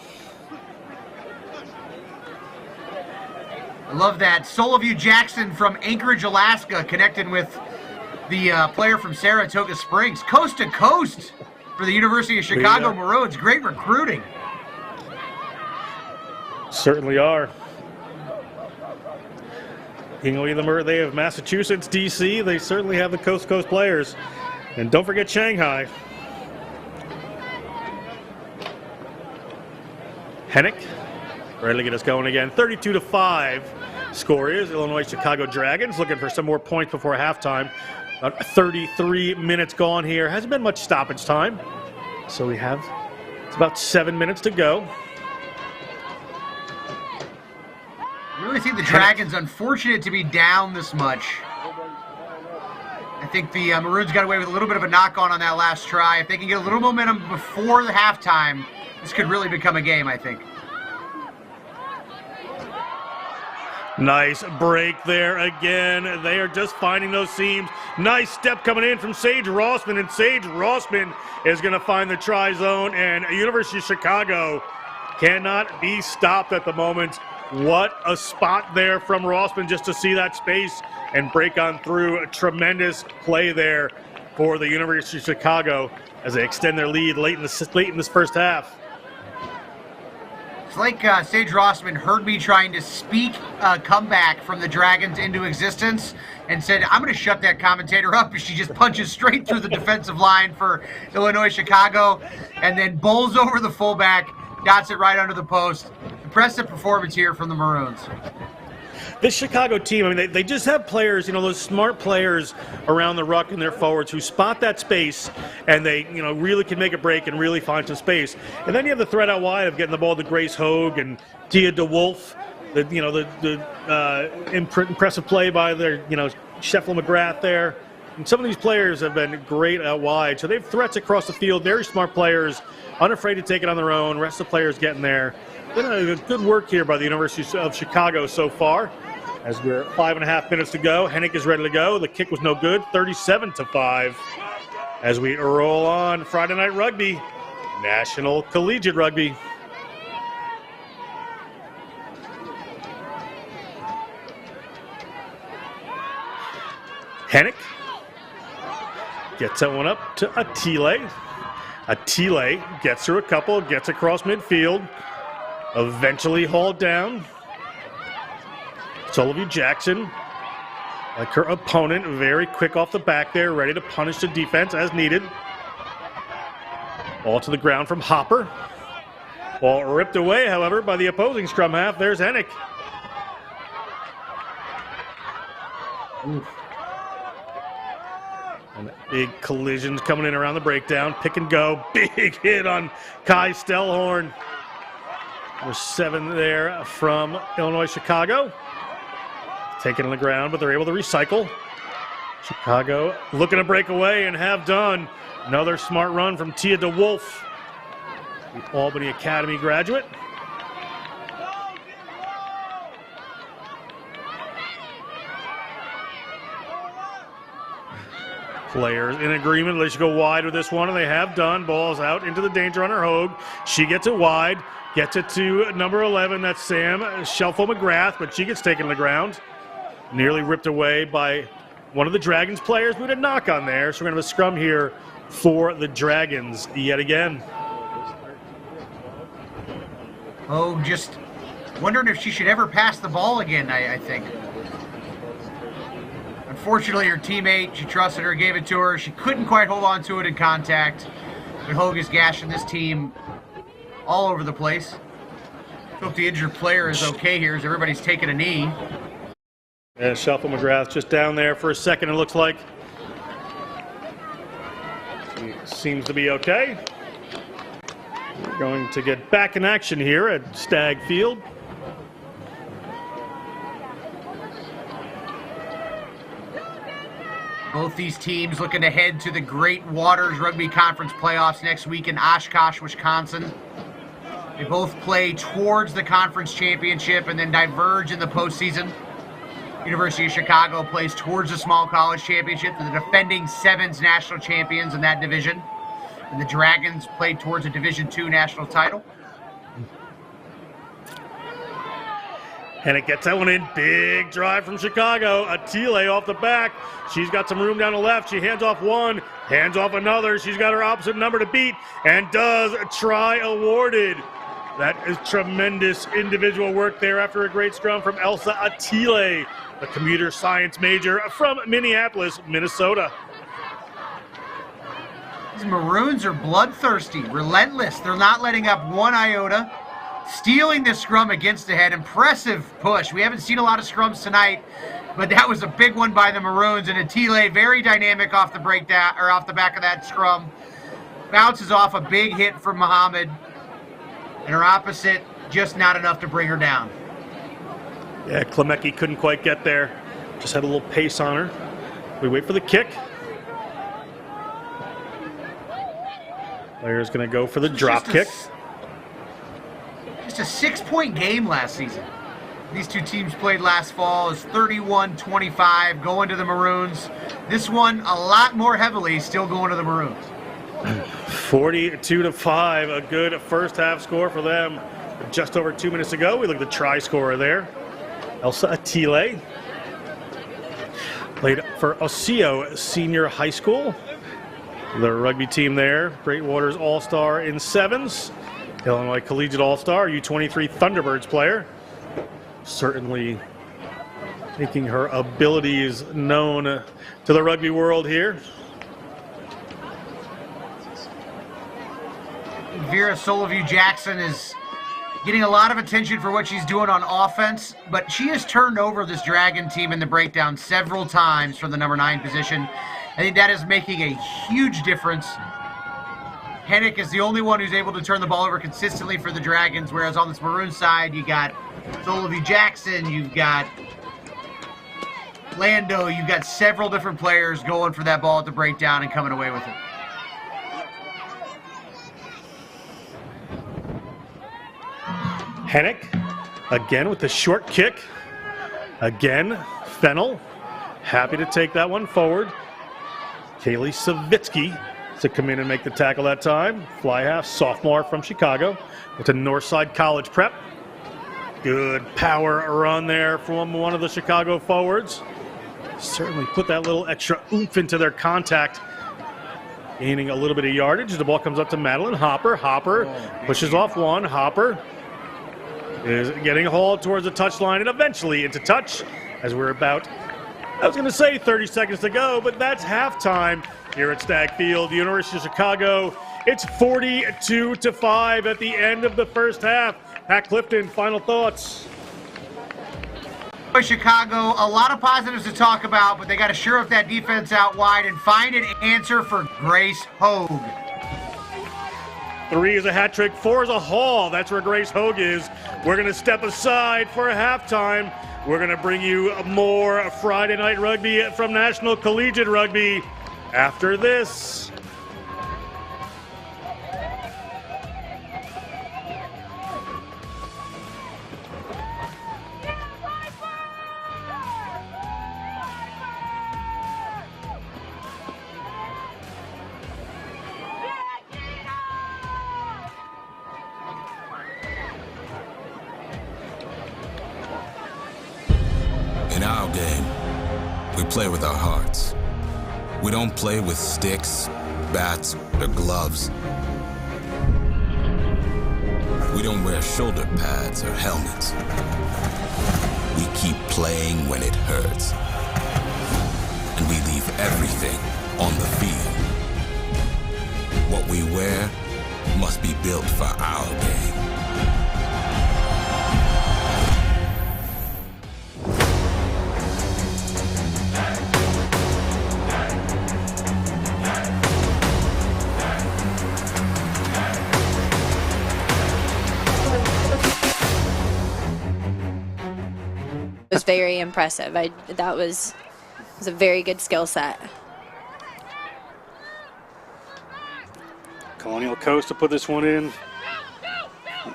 [SPEAKER 2] I love that. Soloview Jackson from Anchorage, Alaska, connected with the player from Saratoga Springs. Coast to coast for the University of Chicago Maroons. Great recruiting.
[SPEAKER 1] Certainly are. They have Massachusetts, D.C. They certainly have the coast-to-coast players. And don't forget Shanghai. Hennick, ready to get us going again. 32-5 score is. Illinois Chicago Dragons looking for some more points before halftime. 33 minutes gone here. Hasn't been much stoppage time. So it's about 7 minutes to go.
[SPEAKER 2] I really think the Dragons unfortunate to be down this much. I think the Maroons got away with a little bit of a knock-on that last try. If they can get a little momentum before the halftime, this could really become a game, I think.
[SPEAKER 1] Nice break there again. They are just finding those seams. Nice step coming in from Sage Rossman, and Sage Rossman is going to find the try zone, and University of Chicago cannot be stopped at the moment. What a spot there from Rossman just to see that space and break on through. A tremendous play there for the University of Chicago as they extend their lead late in this first half.
[SPEAKER 2] It's like Sage Rossman heard me trying to speak a comeback from the Dragons into existence and said, I'm going to shut that commentator up. She just punches straight through the defensive line for Illinois Chicago and then bowls over the fullback, dots it right under the post. Impressive performance here from the Maroons.
[SPEAKER 1] This Chicago team, I mean, they just have players, those smart players around the ruck and their forwards who spot that space and they, really can make a break and really find some space. And then you have the threat out wide of getting the ball to Grace Hogue and Tia DeWolf, the impressive play by their, Sheffel McGrath there. And some of these players have been great out wide. So they have threats across the field, very smart players, unafraid to take it on their own. Rest of the players getting there. Been good work here by the University of Chicago so far. As we're 5.5 minutes to go, Hennick is ready to go. The kick was no good, 37-5. As we roll on Friday Night Rugby, National Collegiate Rugby. Hennick gets that one up to Atile. Atile gets through a couple, gets across midfield. Eventually hauled down. Soloview Jackson, like her opponent, very quick off the back there, ready to punish the defense as needed. Ball to the ground from Hopper. Ball ripped away, however, by the opposing scrum half. There's Hennick. And big collisions coming in around the breakdown. Pick and go. Big hit on Kai Stellhorn. There's 7 there from Illinois Chicago. Taken on the ground, but they're able to recycle. Chicago looking to break away and have done. Another smart run from Tia DeWolf, the Albany Academy graduate. Players in agreement. They should go wide with this one, and they have done. Ball's out into the danger runner, Hogue. She gets it wide. Gets it to number 11, that's Sam Shelfo McGrath, but she gets taken to the ground. Nearly ripped away by one of the Dragons players. We had a knock on there, so we're going to have a scrum here for the Dragons yet again.
[SPEAKER 2] Oh, just wondering if she should ever pass the ball again, I think. Unfortunately, her teammate, she trusted her, gave it to her. She couldn't quite hold on to it in contact. But Hogue is gashing this team all over the place. Hope the injured player is okay here as everybody's taking a knee.
[SPEAKER 1] Yeah, Shuffle McGrath just down there for a second, it looks like. He seems to be okay. We're going to get back in action here at Stag Field.
[SPEAKER 2] Both these teams looking to head to the Great Waters Rugby Conference playoffs next week in Oshkosh, Wisconsin. They both play towards the conference championship and then diverge in the postseason. University of Chicago plays towards the small college championship. They're the defending Sevens national champions in that division. And the Dragons played towards a Division II national title.
[SPEAKER 1] And it gets that one in. Big drive from Chicago. Atile off the back. She's got some room down the left. She hands off one, hands off another. She's got her opposite number to beat and does try awarded. That is tremendous individual work there after a great scrum from Elsa Atile, the computer science major from Minneapolis, Minnesota.
[SPEAKER 2] These Maroons are bloodthirsty, relentless. They're not letting up one iota. Stealing this scrum against the head. Impressive push. We haven't seen a lot of scrums tonight, but that was a big one by the Maroons. And Atile, very dynamic off the breakdown or off the back of that scrum. Bounces off a big hit from Muhammad. And her opposite, just not enough to bring her down.
[SPEAKER 1] Yeah, Klemecki couldn't quite get there. Just had a little pace on her. We wait for the kick. Player's going to go for the drop kick.
[SPEAKER 2] Just a 6-point game last season. These two teams played last fall. It's 31-25 going to the Maroons. This one a lot more heavily still going to the Maroons.
[SPEAKER 1] 42-5, a good first half score for them. Just over 2 minutes ago, we look at the try scorer there. Elsa Atile played for Osseo Senior High School. The rugby team there, Great Waters All-Star in sevens. Illinois Collegiate All-Star, U23 Thunderbirds player. Certainly making her abilities known to the rugby world here.
[SPEAKER 2] Vera Soloview-Jackson is getting a lot of attention for what she's doing on offense, but she has turned over this Dragon team in the breakdown several times from the number 9 position. I think that is making a huge difference. Hennick is the only one who's able to turn the ball over consistently for the Dragons, whereas on this Maroon side, you got Soloview-Jackson, you've got Lando, you've got several different players going for that ball at the breakdown and coming away with it.
[SPEAKER 1] Hennick, again with the short kick. Again, Fennel, happy to take that one forward. Kaylee Savitsky to come in and make the tackle that time. Fly half, sophomore from Chicago with a Northside College prep. Good power run there from one of the Chicago forwards. Certainly put that little extra oomph into their contact. Gaining a little bit of yardage. The ball comes up to Madeline Hopper. Hopper pushes off one. Hopper is getting hauled towards the touchline and eventually into touch as we're about, I was going to say 30 seconds to go, but that's halftime here at Stag Field, the University of Chicago. It's 42-5 at the end of the first half. Pat Clifton, final thoughts.
[SPEAKER 2] Chicago, a lot of positives to talk about, but they got to shore up that defense out wide and find an answer for Grace Hogue.
[SPEAKER 1] 3 is a hat trick, 4 is a haul. That's where Grace Hogue is. We're going to step aside for a halftime. We're going to bring you more Friday Night Rugby from National Collegiate Rugby after this.
[SPEAKER 4] In our game, we play with our hearts. We don't play with sticks, bats, or gloves. We don't wear shoulder pads or helmets. We keep playing when it hurts. And we leave everything on the field. What we wear must be built for our game.
[SPEAKER 5] It was very impressive. That was a very good skill set.
[SPEAKER 1] Colonial Coast to put this one in.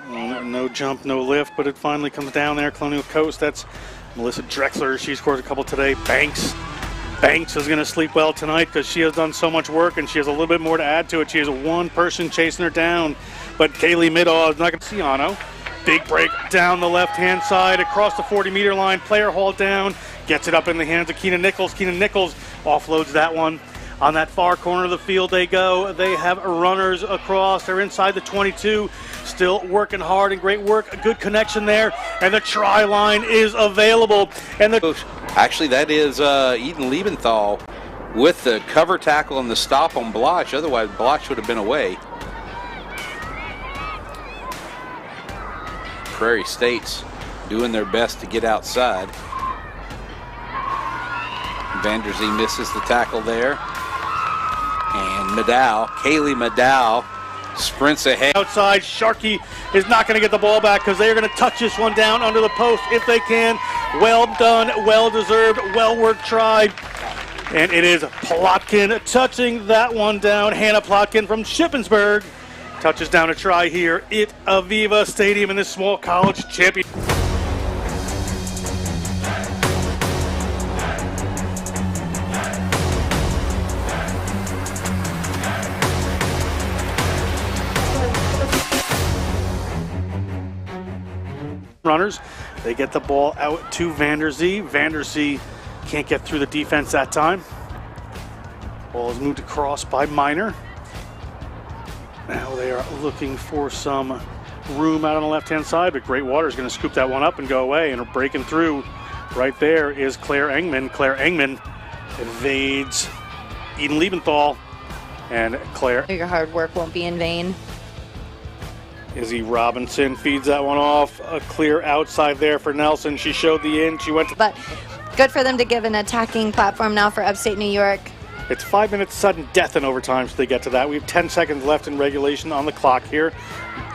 [SPEAKER 1] No jump, no lift, but it finally comes down there. Colonial Coast, that's Melissa Drexler. She scores a couple today. Banks is going to sleep well tonight because she has done so much work and she has a little bit more to add to it. She has one person chasing her down, but Kaylee Middaugh is not going to see Ciano. Big break down the left-hand side across the 40-meter line. Player hauled down, gets it up in the hands of Keena Nichols. Keena Nichols offloads that one. On that far corner of the field they go. They have runners across. They're inside the 22. Still working hard and great work. A good connection there. And the try line is available. And
[SPEAKER 6] actually, that is Eden Liebenthal with the cover tackle and the stop on Bloch. Otherwise, Bloch would have been away. Prairie State's doing their best to get outside. Vanderzee misses the tackle there. And Kaylee Middaugh sprints ahead.
[SPEAKER 1] Outside, Sharkey is not going to get the ball back because they're going to touch this one down under the post if they can. Well done, well deserved, well worked try. And it is Plotkin touching that one down. Hannah Plotkin from Shippensburg touches down a try here at Aviva Stadium in this small college champion. Runners, they get the ball out to Vanderzee. Vanderzee can't get through the defense that time. Ball is moved across by Minor. Now they are looking for some room out on the left-hand side, but Great Water is going to scoop that one up and go away, and breaking through right there is Claire Engman. Claire Engman evades Eden Liebenthal, and Claire.
[SPEAKER 5] Your hard work won't be in vain.
[SPEAKER 1] Izzy Robinson feeds that one off. A clear outside there for Nelson. She showed the in. She went to.
[SPEAKER 5] But good for them to give an attacking platform now for upstate New York.
[SPEAKER 1] It's 5 minutes sudden death in overtime, so they get to that. We have 10 seconds left in regulation on the clock here.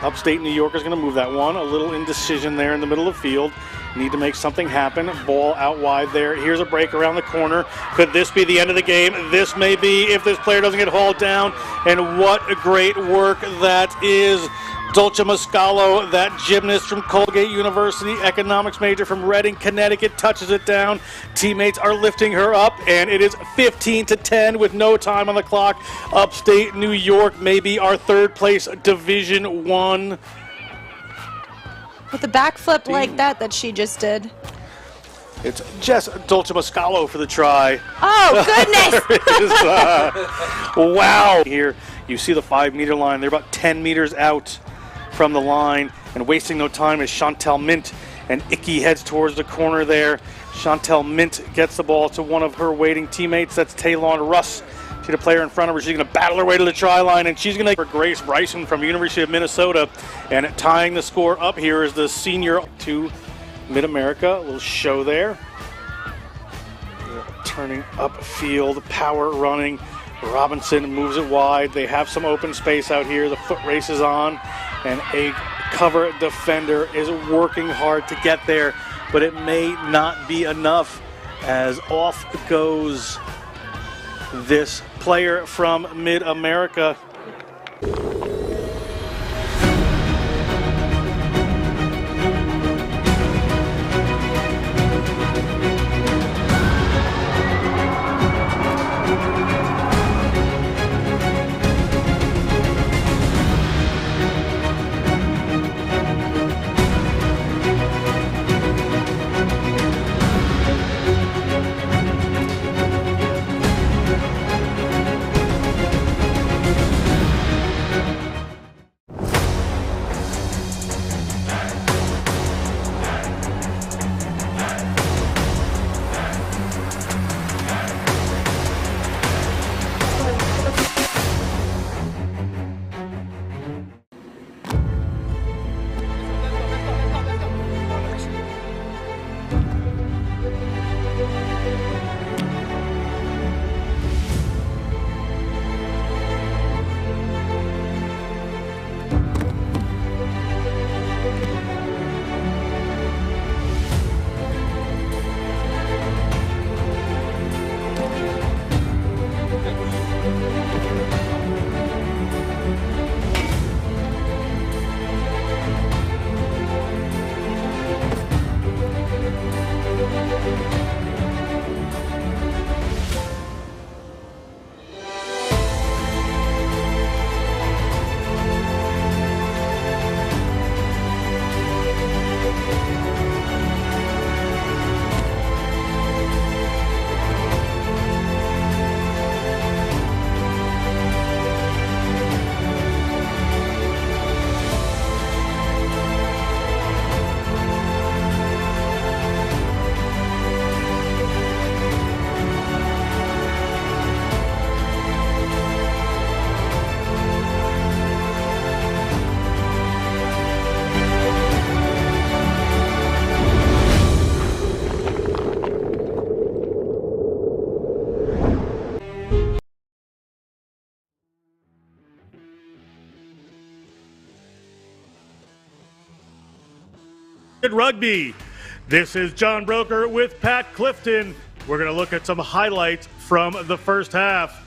[SPEAKER 1] Upstate New York is going to move that one. A little indecision there in the middle of the field. Need to make something happen. Ball out wide there. Here's a break around the corner. Could this be the end of the game? This may be if this player doesn't get hauled down. And what a great work that is. Dolce Mascalo, that gymnast from Colgate University, economics major from Reading, Connecticut, touches it down. Teammates are lifting her up, and it is 15-10 with no time on the clock. Upstate New York may be our third place Division I.
[SPEAKER 5] With a backflip like that she just did.
[SPEAKER 1] It's Jess Dolce Mascalo for the try.
[SPEAKER 5] Oh,
[SPEAKER 1] goodness! Wow. Here you see the 5-meter line. They're about 10 meters out from the line, and wasting no time is Chantel Mint, and Icky heads towards the corner there. Chantel Mint gets the ball to one of her waiting teammates. That's Taylon Russ. She's a player in front of her. She's going to battle her way to the try line, and she's going to for Grace Bryson from University of Minnesota. And tying the score up here is the senior to Mid-America. A little show there. Turning upfield, power running. Robinson moves it wide. They have some open space out here. The foot race is on, and a cover defender is working hard to get there, but it may not be enough as off goes this player from Mid-America. Rugby. This is John Broker with Pat Clifton. We're going to look at some highlights from the first half.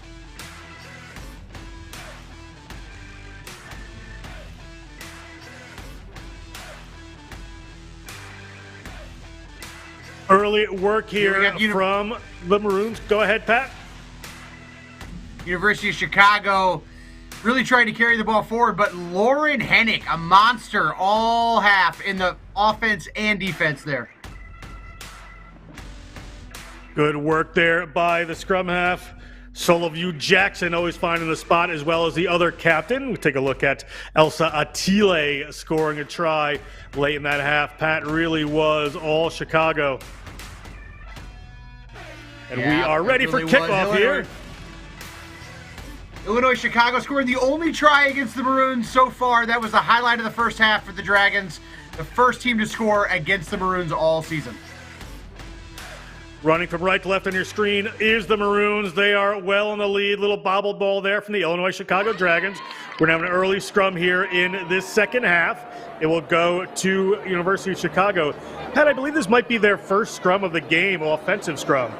[SPEAKER 1] Early work here from the Maroons. Go ahead, Pat.
[SPEAKER 2] University of Chicago really trying to carry the ball forward, but Lauren Hennick, a monster all half in the offense and defense there.
[SPEAKER 1] Good work there by the scrum half. Soloview Jackson always finding the spot, as well as the other captain. We take a look at Elsa Attile scoring a try late in that half. Pat, really was all Chicago. And we are ready for kickoff here.
[SPEAKER 2] Illinois Chicago scoring the only try against the Maroons so far. That was the highlight of the first half for the Dragons. The first team to score against the Maroons all season.
[SPEAKER 1] Running from right to left on your screen is the Maroons. They are well in the lead. Little bobble ball there from the Illinois Chicago Dragons. We're going to have an early scrum here in this second half. It will go to University of Chicago. Pat, I believe this might be their first scrum of the game, offensive scrum.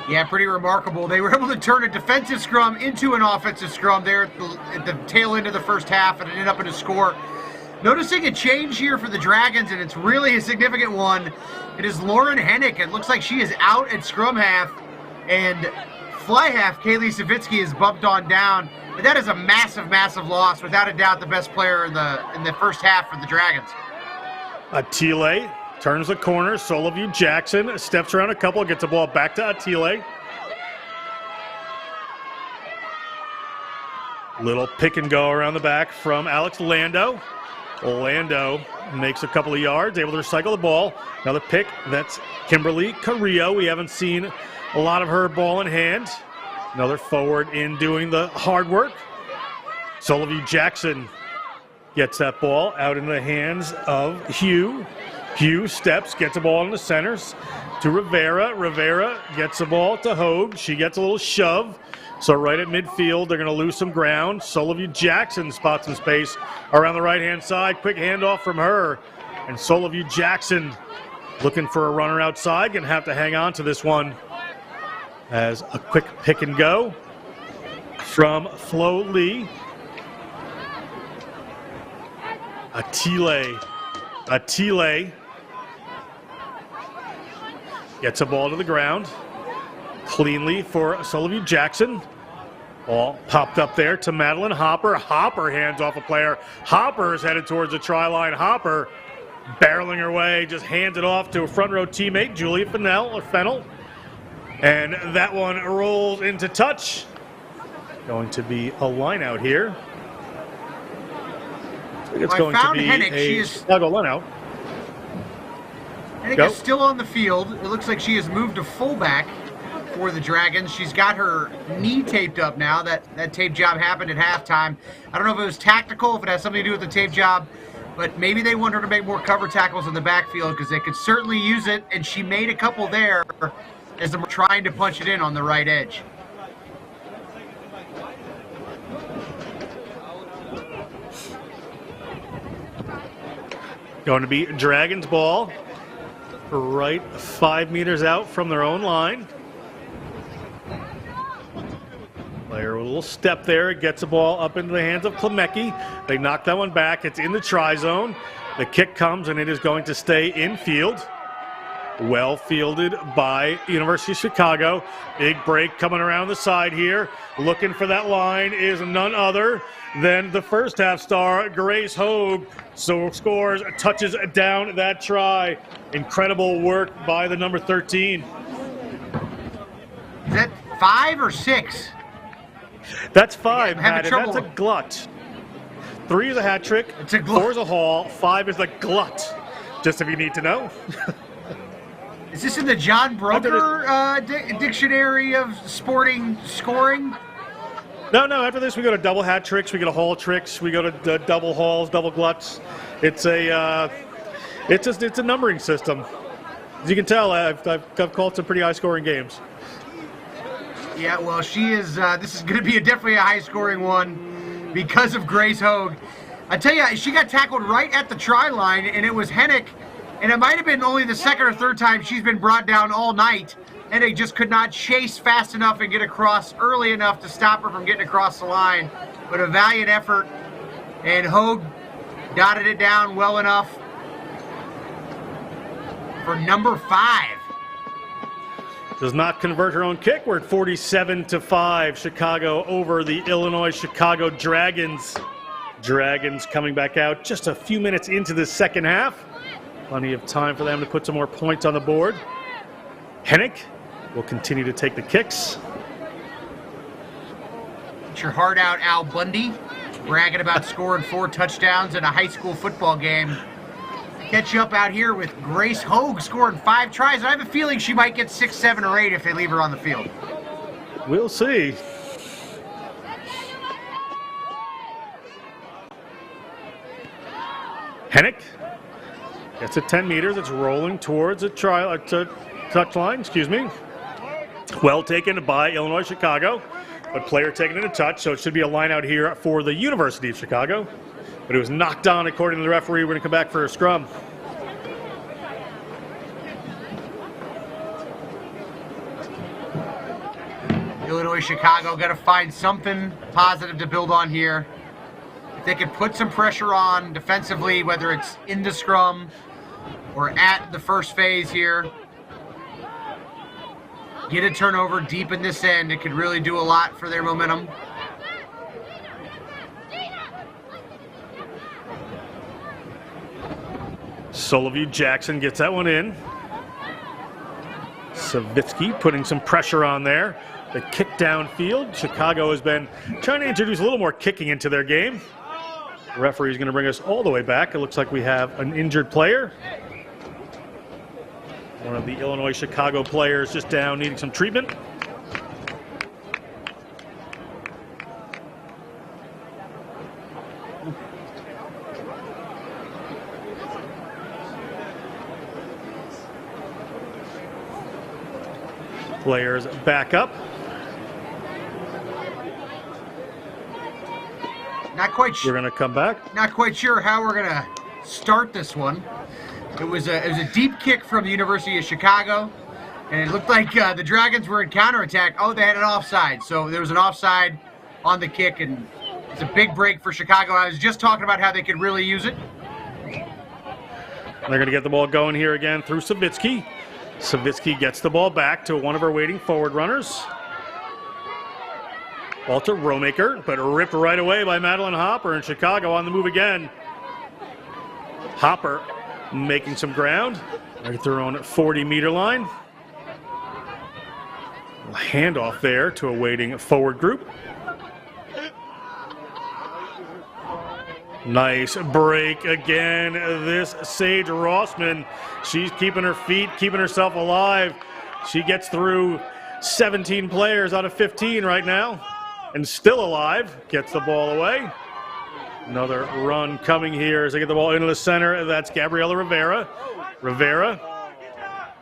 [SPEAKER 2] Yeah, pretty remarkable. They were able to turn a defensive scrum into an offensive scrum there at the tail end of the first half, and it ended up in a score. Noticing a change here for the Dragons, and it's really a significant one. It is Lauren Hennick. It looks like she is out at scrum half, and fly half, Kaylee Savitsky, is bumped on down. But that is a massive, massive loss. Without a doubt, the best player in the first half for the Dragons.
[SPEAKER 1] Attile turns the corner. Soloview Jackson steps around a couple, gets the ball back to Attile. Little pick and go around the back from Alex Lando. Lando makes a couple of yards, able to recycle the ball. Another pick, that's Kimberly Carrillo. We haven't seen a lot of her ball in hand. Another forward in doing the hard work. Soloview Jackson gets that ball out in the hands of Hugh. Hugh steps, gets the ball in the centers to Rivera. Rivera gets the ball to Hogue. She gets a little shove. So right at midfield, they're going to lose some ground. Soloview Jackson spots some space around the right-hand side. Quick handoff from her. And Soloview Jackson looking for a runner outside. Going to have to hang on to this one. As a quick pick and go from Flo Lee. Attile gets a ball to the ground. Cleanly for Soloview Jackson. Ball popped up there to Madeline Hopper. Hopper hands off a player. Hopper is headed towards the try line. Hopper barreling her way, just hands it off to a front row teammate, Julia Fennell. And that one rolls into touch. Going to be a line out here. I think it's going to be
[SPEAKER 2] Hennick.
[SPEAKER 1] a Chicago line out.
[SPEAKER 2] Hennick is still on the field. It looks like she has moved to fullback for the Dragons. She's got her knee taped up now. That tape job happened at halftime. I don't know if it was tactical, if it has something to do with the tape job, but maybe they want her to make more cover tackles in the backfield because they could certainly use it, and she made a couple there as they're trying to punch it in on the right edge.
[SPEAKER 1] Going to be Dragons ball right 5 meters out from their own line. Player with a little step there, gets the ball up into the hands of Klemecki. They knock that one back. It's in the try zone. The kick comes, and it is going to stay in field. Well fielded by University of Chicago. Big break coming around the side here. Looking for that line is none other than the first half star, Grace Hogue. So scores, touches down that try. Incredible work by the number 13.
[SPEAKER 2] Is that 5 or 6?
[SPEAKER 1] That's 5,
[SPEAKER 2] Yeah,
[SPEAKER 1] Matt, and that's a glut. 3 is a hat trick,
[SPEAKER 2] It's a glut.
[SPEAKER 1] 4 is a haul, 5 is a glut. Just if you need to know.
[SPEAKER 2] Is this in the John Broker dictionary of sporting scoring?
[SPEAKER 1] No, after this we go to double hat tricks, we go to haul tricks, we go to double hauls, double gluts. It's a numbering system. As you can tell, I've called some pretty high-scoring games.
[SPEAKER 2] Yeah, well, she is. This is going to be definitely a high-scoring one because of Grace Hogue. I tell you, she got tackled right at the try line, and it was Hennick, and it might have been only the second or third time she's been brought down all night. Hennick just could not chase fast enough and get across early enough to stop her from getting across the line. But a valiant effort, and Hogue dotted it down well enough for number 5.
[SPEAKER 1] Does not convert her own kick. We're at 47-5. Chicago over the Illinois Chicago Dragons. Dragons coming back out just a few minutes into the second half. Plenty of time for them to put some more points on the board. Hennick will continue to take the kicks.
[SPEAKER 2] Get your heart out, Al Bundy, bragging about scoring 4 touchdowns in a high school football game. Catch you up out here with Grace Hogue scoring 5 tries. I have a feeling she might get 6, 7, or 8 if they leave her on the field.
[SPEAKER 1] We'll see. Hennick gets it 10 meters. It's rolling towards a touch line. Excuse me. Well taken by Illinois Chicago, but player taking it a touch, so it should be a line out here for the University of Chicago. But it was knocked on according to the referee. We're going to come back for a scrum.
[SPEAKER 2] Illinois Chicago got to find something positive to build on here. If they could put some pressure on defensively, whether it's in the scrum or at the first phase here, get a turnover deep in this end, it could really do a lot for their momentum.
[SPEAKER 1] Soloview Jackson gets that one in. Savitsky putting some pressure on there. The kick downfield. Chicago has been trying to introduce a little more kicking into their game. The referee is going to bring us all the way back. It looks like we have an injured player. One of the Illinois Chicago players just down needing some treatment. Players back up.
[SPEAKER 2] Not quite sure.
[SPEAKER 1] We're going to come back.
[SPEAKER 2] Not quite sure how we're going to start this one. It was a deep kick from the University of Chicago, and it looked like the Dragons were in counterattack. Oh, they had an offside, so there was an offside on the kick, and it's a big break for Chicago. I was just talking about how they could really use it.
[SPEAKER 1] They're going to get the ball going here again through Savitsky. Savitsky gets the ball back to one of our waiting forward runners. Ball to Romaker, but ripped right away by Madeline Hopper, and Chicago on the move again. Hopper making some ground right at their own 40-meter line. A handoff there to a waiting forward group. Nice break again. This Sage Rossman, she's keeping her feet, keeping herself alive. She gets through 17 players out of 15 right now and still alive. Gets the ball away. Another run coming here as they get the ball into the center. That's Gabriela Rivera. Rivera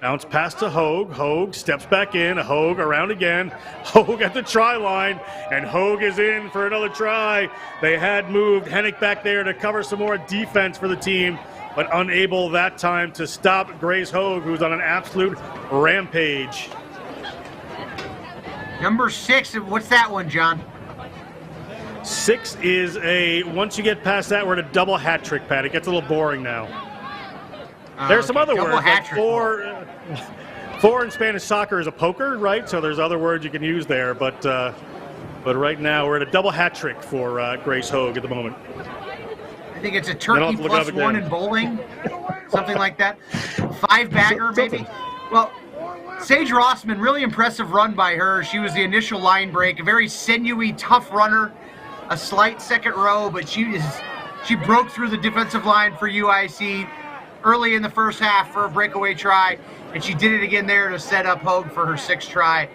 [SPEAKER 1] bounce pass to Hogue. Hogue steps back in. Hogue around again. Hogue at the try line, and Hogue is in for another try. They had moved Hennick back there to cover some more defense for the team, but unable that time to stop Grace Hogue, who's on an absolute rampage.
[SPEAKER 2] Number 6, what's that one, John?
[SPEAKER 1] 6 is a, once you get past that, we're at a double hat trick, Pat. It gets a little boring now. There's some other words, like four in Spanish soccer is a poker, right? So there's other words you can use there, but right now we're at a double hat trick for Grace Hogue at the moment.
[SPEAKER 2] I think it's a turkey plus 1 in bowling, something like that. 5-bagger, maybe. Well, Sage Rossman, really impressive run by her. She was the initial line break, a very sinewy, tough runner, a slight second row, but she broke through the defensive line for UIC early in the first half for a breakaway try, and she did it again there to set up Hogue for her 6th try.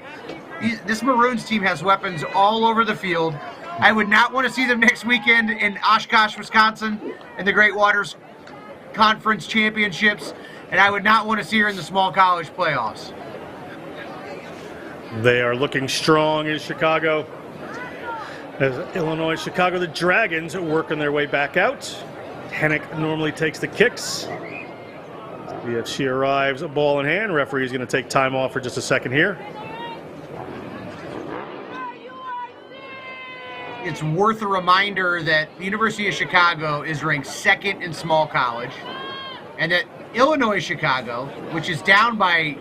[SPEAKER 2] This Maroons team has weapons all over the field. I would not want to see them next weekend in Oshkosh, Wisconsin in the Great Waters Conference Championships, and I would not want to see her in the small college playoffs.
[SPEAKER 1] They are looking strong in Chicago. As Illinois, Chicago, the Dragons are working their way back out. Hennick normally takes the kicks. As she arrives, a ball in hand. Referee's going to take time off for just a second here.
[SPEAKER 2] It's worth a reminder that the University of Chicago is ranked second in small college, and that Illinois Chicago, which is down by,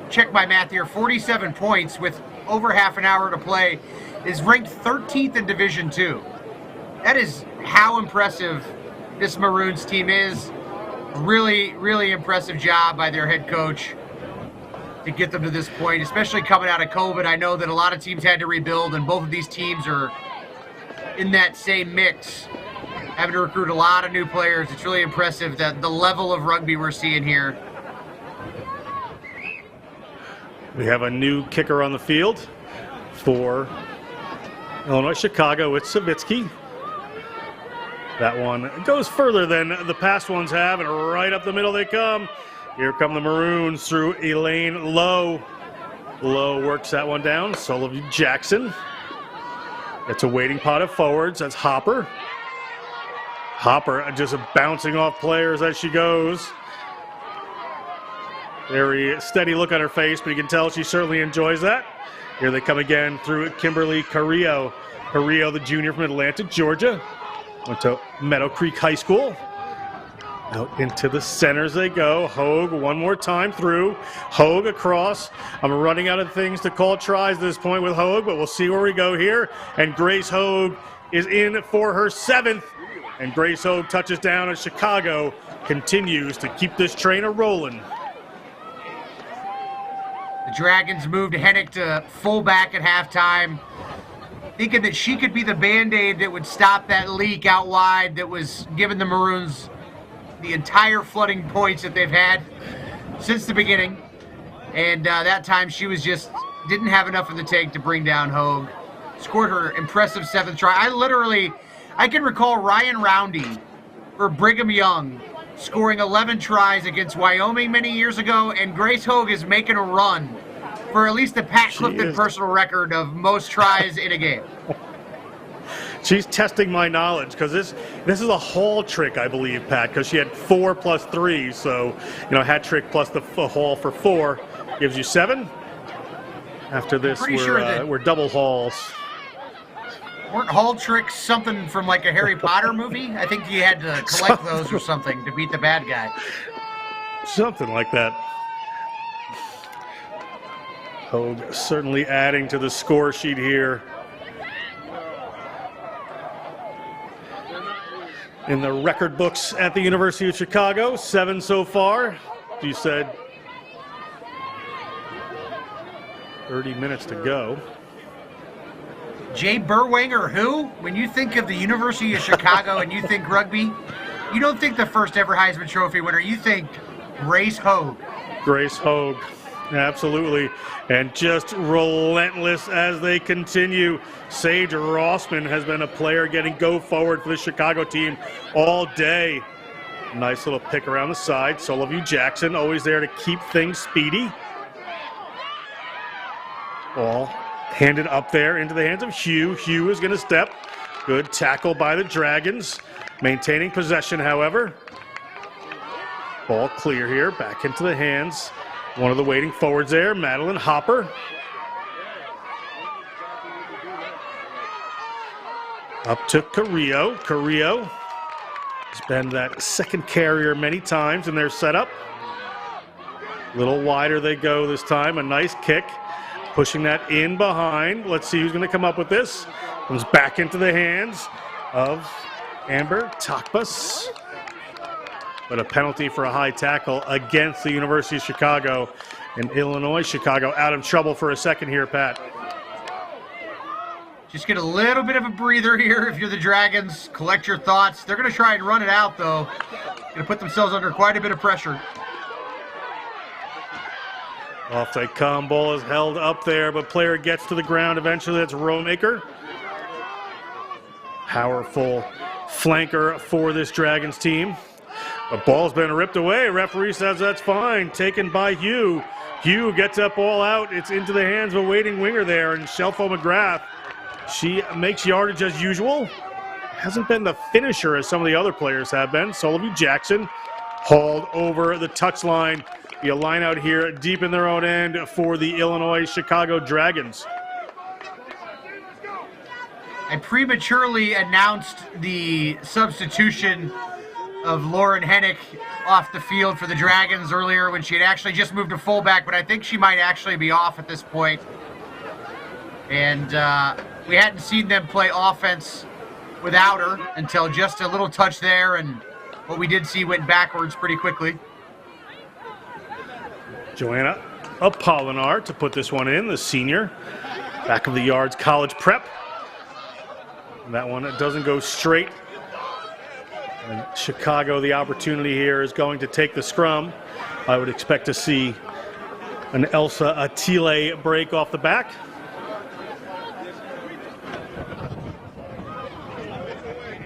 [SPEAKER 2] check my math here, 47 points with over half an hour to play, is ranked 13th in Division II. That is how impressive this Maroons team is. Really, really impressive job by their head coach to get them to this point, especially coming out of COVID. I know that a lot of teams had to rebuild, and both of these teams are in that same mix, having to recruit a lot of new players. It's really impressive that the level of rugby we're seeing here.
[SPEAKER 1] We have a new kicker on the field for Illinois Chicago. It's Savitsky. That one goes further than the past ones have, and right up the middle they come. Here come the Maroons through Elaine Lowe. Lowe works that one down. Sullivan Jackson. It's a waiting pot of forwards. That's Hopper. Hopper just bouncing off players as she goes. Very steady look on her face, but you can tell she certainly enjoys that. Here they come again through Kimberly Carrillo. Carrillo, the junior from Atlanta, Georgia. Went to Meadow Creek High School. Out into the centers they go. Hogue one more time through. Hogue across. I'm running out of things to call tries at this point with Hogue, but we'll see where we go here. And Grace Hogue is in for her 7th. And Grace Hogue touches down as Chicago continues to keep this train a-rolling.
[SPEAKER 2] The Dragons moved Hennick to fullback at halftime, thinking that she could be the Band-Aid that would stop that leak out wide that was giving the Maroons the entire flooding points that they've had since the beginning. And that time she was just didn't have enough in the tank to bring down Hogue. Scored her impressive 7th try. I can recall Ryan Roundy for Brigham Young scoring 11 tries against Wyoming many years ago, and Grace Hogue is making a run for at least the Pat Clifton personal record of most tries in a game.
[SPEAKER 1] She's testing my knowledge because this is a haul trick, I believe, Pat, because she had 4 plus 3. So, hat trick plus the haul for 4 gives you 7. After this, we're double hauls.
[SPEAKER 2] Weren't haul tricks something from like a Harry Potter movie? I think you had to collect those or something to beat the bad guy.
[SPEAKER 1] Something like that. Hogue certainly adding to the score sheet here. In the record books at the University of Chicago, 7 so far. You said 30 minutes to go.
[SPEAKER 2] Jay Burwanger, who? When you think of the University of Chicago and you think rugby, you don't think the first ever Heisman Trophy winner. You think Grace Hogue.
[SPEAKER 1] Grace Hogue, absolutely. And just relentless as they continue. Sage Rossman has been a player getting go forward for the Chicago team all day. Nice little pick around the side. Soloview Jackson always there to keep things speedy. Ball handed up there into the hands of Hugh. Hugh is going to step. Good tackle by the Dragons. Maintaining possession, however. Ball clear here. Back into the hands. One of the waiting forwards there, Madeline Hopper. Up to Carrillo. Carrillo has been that second carrier many times in their setup. A little wider they go this time. A nice kick. Pushing that in behind. Let's see who's going to come up with this. Comes back into the hands of Amber Takbas. But a penalty for a high tackle against the University of Chicago. And Illinois Chicago out of trouble for a second here, Pat.
[SPEAKER 2] Just get a little bit of a breather here if you're the Dragons. Collect your thoughts. They're going to try and run it out, though. Going to put themselves under quite a bit of pressure.
[SPEAKER 1] Off they come. Ball is held up there, but player gets to the ground eventually. That's Rowmaker. Powerful flanker for this Dragons team. The ball's been ripped away. Referee says that's fine. Taken by Hugh. Hugh gets that ball out. It's into the hands of a waiting winger there, and Shelfo McGrath. She makes yardage as usual. Hasn't been the finisher as some of the other players have been. Soloview Jackson hauled over the touchline. Be a line out here deep in their own end for the Illinois Chicago Dragons.
[SPEAKER 2] I prematurely announced the substitution of Lauren Hennick off the field for the Dragons earlier when she had actually just moved to fullback, but I think she might actually be off at this point. And we hadn't seen them play offense without her until just a little touch there, and what we did see went backwards pretty quickly.
[SPEAKER 1] Joanna Apolinar to put this one in, the senior. Back of the yards, college prep. That one doesn't go straight. And Chicago, the opportunity here is going to take the scrum. I would expect to see an Elsa Attile break off the back.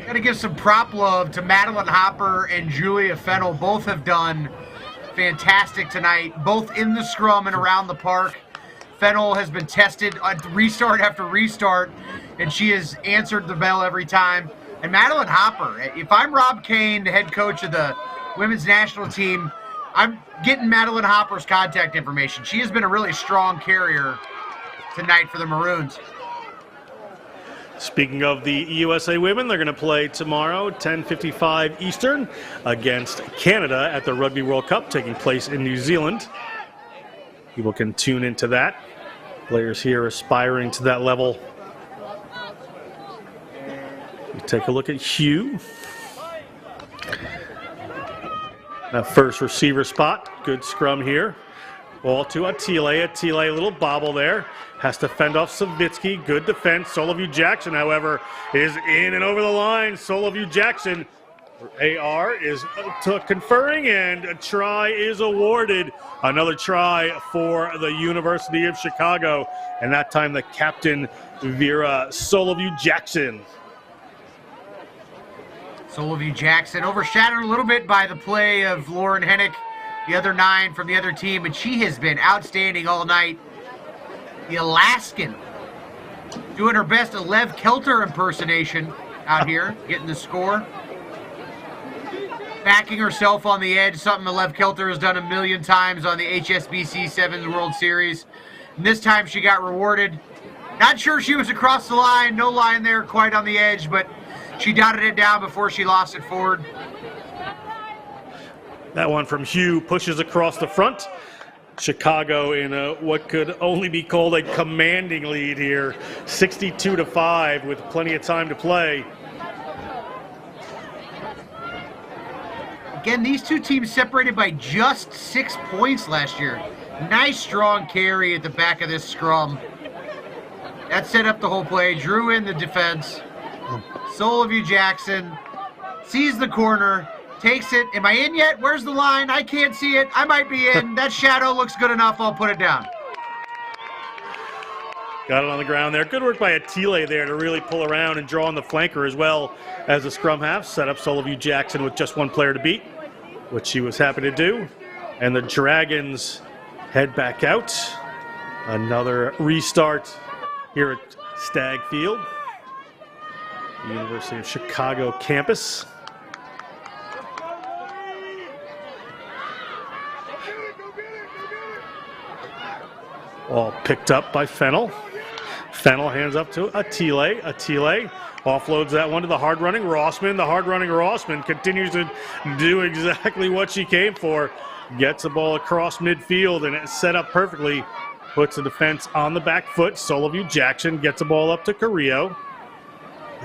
[SPEAKER 2] Got to give some prop love to Madeline Hopper and Julia Fennell. Both have done fantastic tonight, both in the scrum and around the park. Fennell has been tested on restart after restart, and she has answered the bell every time. And Madeline Hopper, if I'm Rob Kane, the head coach of the women's national team, I'm getting Madeline Hopper's contact information. She has been a really strong carrier tonight for the Maroons.
[SPEAKER 1] Speaking of the USA women, they're going to play tomorrow, 10:55 Eastern, against Canada at the Rugby World Cup taking place in New Zealand. People can tune into that. Players here aspiring to that level. We take a look at Hugh. That first receiver spot. Good scrum here. Ball to Attile. Attile, a little bobble there. Has to fend off Savitsky. Good defense. Soloview Jackson, however, is in and over the line. Soloview Jackson. AR is conferring, and a try is awarded. Another try for the University of Chicago, and that time the captain, Vera Soloview Jackson.
[SPEAKER 2] Soloview Jackson overshadowed a little bit by the play of Lauren Hennick, the other 9 from the other team, and she has been outstanding all night. The Alaskan doing her best Lev Kelter impersonation out here, getting the score. Backing herself on the edge, something Lev Kelter has done a million times on the HSBC Sevens World Series. And this time she got rewarded. Not sure she was across the line, no line there quite on the edge, but she dotted it down before she lost it forward.
[SPEAKER 1] That one from Hugh pushes across the front. Chicago in what could only be called a commanding lead here, 62-5 with plenty of time to play.
[SPEAKER 2] Again, these two teams separated by just 6 points last year. Nice strong carry at the back of this scrum. That set up the whole play, drew in the defense. Soloview Jackson sees the corner, takes it. Am I in yet? Where's the line? I can't see it. I might be in. That shadow looks good enough. I'll put it down.
[SPEAKER 1] Got it on the ground there. Good work by Attile there to really pull around and draw on the flanker as well as the scrum half. Set up Soloview Jackson with just one player to beat, which she was happy to do. And the Dragons head back out. Another restart here at Stag Field, the University of Chicago campus. All picked up by Fennell. Fennell hands up to Attile. Attile offloads that one to the hard-running Rossman. The hard-running Rossman continues to do exactly what she came for. Gets the ball across midfield, and it's set up perfectly. Puts the defense on the back foot. Soloview Jackson gets the ball up to Carrillo.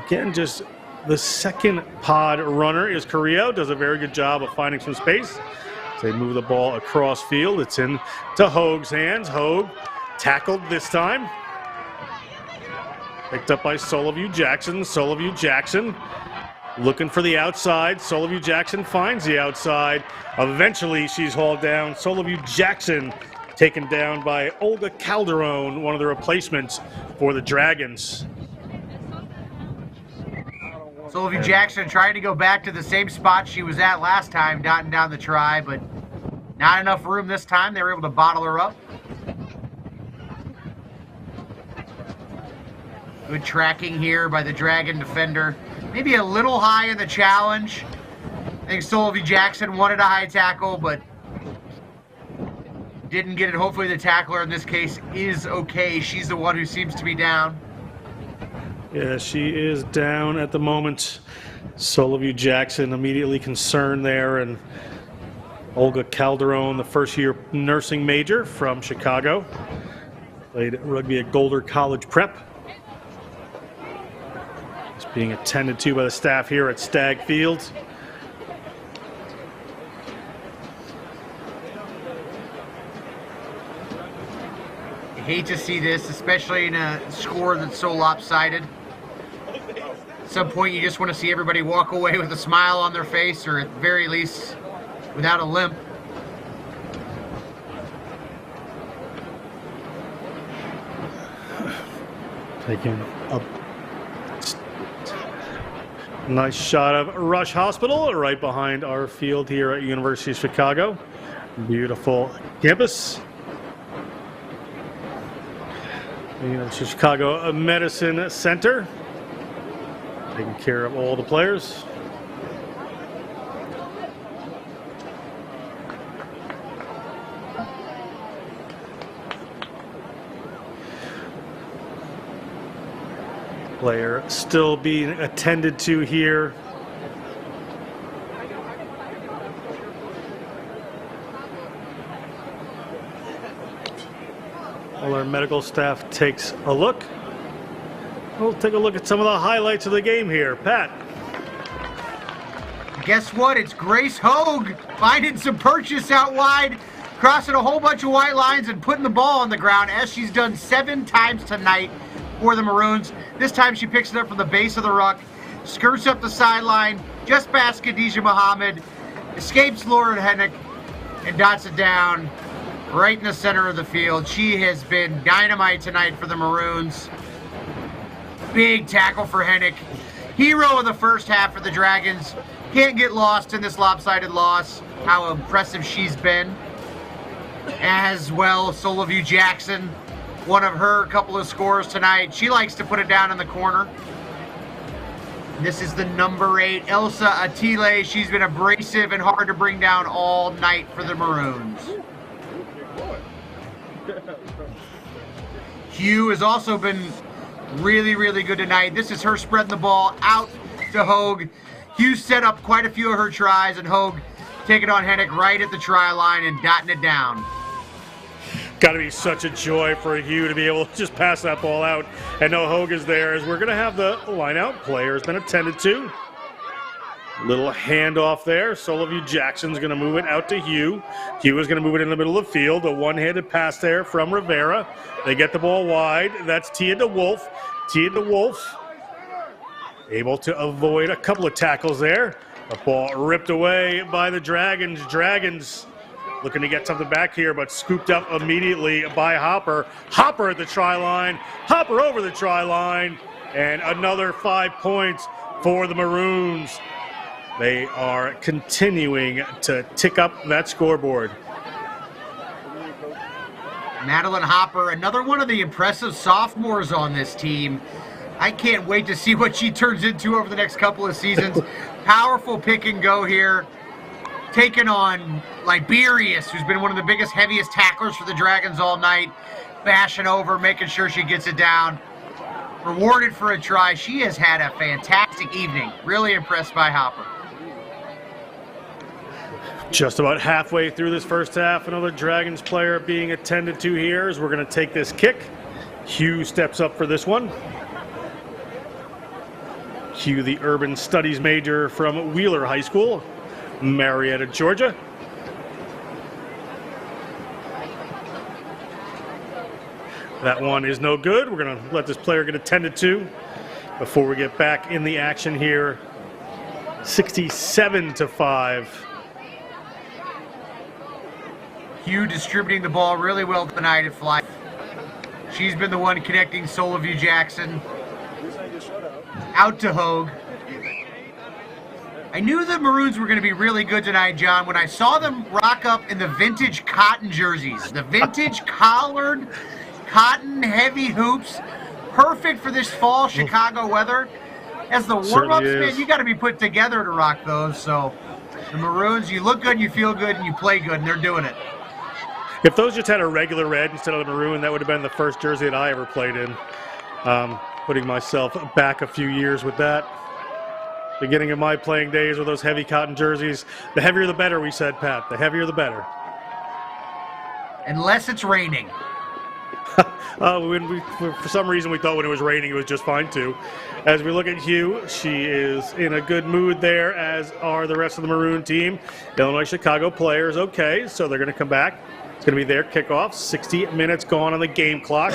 [SPEAKER 1] Again, just the second pod runner is Carrillo. Does a very good job of finding some space. They move the ball across field. It's in to Hoag's hands. Hoag tackled this time. Picked up by Soloview Jackson. Soloview Jackson looking for the outside. Soloview Jackson finds the outside. Eventually, she's hauled down. Soloview Jackson taken down by Olga Calderon, one of the replacements for the Dragons.
[SPEAKER 2] Soloview Jackson trying to go back to the same spot she was at last time, dotting down the try, but not enough room this time. They were able to bottle her up. Good tracking here by the Dragon defender. Maybe a little high in the challenge. I think Solovey Jackson wanted a high tackle, but didn't get it. Hopefully the tackler in this case is okay. She's the one who seems to be down.
[SPEAKER 1] Yeah, she is down at the moment. Solovey Jackson immediately concerned there, and Olga Calderon, the first-year nursing major from Chicago, played rugby at Golder College Prep. It's being attended to by the staff here at Stag Field.
[SPEAKER 2] I hate to see this, especially in a score that's so lopsided. At some point, you just want to see everybody walk away with a smile on their face, or at the very least, without a limp.
[SPEAKER 1] Taking a nice shot of Rush Hospital right behind our field here at University of Chicago. Beautiful campus. Chicago Medicine Center, taking care of all the players. Player still being attended to here. While our medical staff takes a look, we'll take a look at some of the highlights of the game here. Pat.
[SPEAKER 2] Guess what? It's Grace Hogue finding some purchase out wide, crossing a whole bunch of white lines and putting the ball on the ground, as she's done 7 times tonight for the Maroons. This time she picks it up from the base of the ruck, skirts up the sideline, just past Khadijah Muhammad, escapes Lauren Hennick, and dots it down right in the center of the field. She has been dynamite tonight for the Maroons. Big tackle for Hennick. Hero of the first half for the Dragons. Can't get lost in this lopsided loss, how impressive she's been. As well, Solovey Jackson, one of her couple of scores tonight. She likes to put it down in the corner. This is the number 8, Elsa Atile. She's been abrasive and hard to bring down all night for the Maroons. Hugh has also been really, really good tonight. This is her spreading the ball out to Hogue. Hugh set up quite a few of her tries, and Hogue taking on Hennick right at the try line and dotting it down.
[SPEAKER 1] Got to be such a joy for Hugh to be able to just pass that ball out and know Hogue is there, as we're going to have the line out. Player has been attended to. Little handoff there. Solovey Jackson's going to move it out to Hugh. Hugh is going to move it in the middle of the field. A one-handed pass there from Rivera. They get the ball wide. That's Tia DeWolf. Tia DeWolf able to avoid a couple of tackles there. The ball ripped away by the Dragons. Dragons looking to get something back here, but scooped up immediately by Hopper. Hopper at the try line. Hopper over the try line. And another 5 points for the Maroons. They are continuing to tick up that scoreboard.
[SPEAKER 2] Madeline Hopper, another one of the impressive sophomores on this team. I can't wait to see what she turns into over the next couple of seasons. Powerful pick and go here. Taking on Liberius, who's been one of the biggest, heaviest tacklers for the Dragons all night. Bashing over, making sure she gets it down. Rewarded for a try. She has had a fantastic evening. Really impressed by Hopper.
[SPEAKER 1] Just about halfway through this first half, another Dragons player being attended to here as we're going to take this kick. Hugh steps up for this one. Hugh, the urban studies major from Wheeler High School, Marietta, Georgia. That one is no good. We're going to let this player get attended to before we get back in the action here. 67-5.
[SPEAKER 2] Hugh distributing the ball really well tonight at fly. She's been the one connecting Solovey Jackson out to Hogue. I knew the Maroons were going to be really good tonight, John, when I saw them rock up in the vintage cotton jerseys. The vintage collared, cotton heavy hoops. perfect for this fall Chicago weather. As the warm-ups, man, you got to be put together to rock those. So the Maroons, you look good, you feel good, and you play good, and they're doing it.
[SPEAKER 1] If those just had a regular red instead of the maroon, that would have been the first jersey that I ever played in. Putting myself back a few years with that. Beginning of my playing days with those heavy cotton jerseys. The heavier the better, we said, Pat. The heavier the better.
[SPEAKER 2] Unless it's raining.
[SPEAKER 1] For some reason, we thought when it was raining, it was just fine, too. As we look at Hugh, she is in a good mood there, as are the rest of the Maroon team. Illinois Chicago players, okay, so they're going to come back. It's going to be their kickoff. 60 minutes gone on the game clock.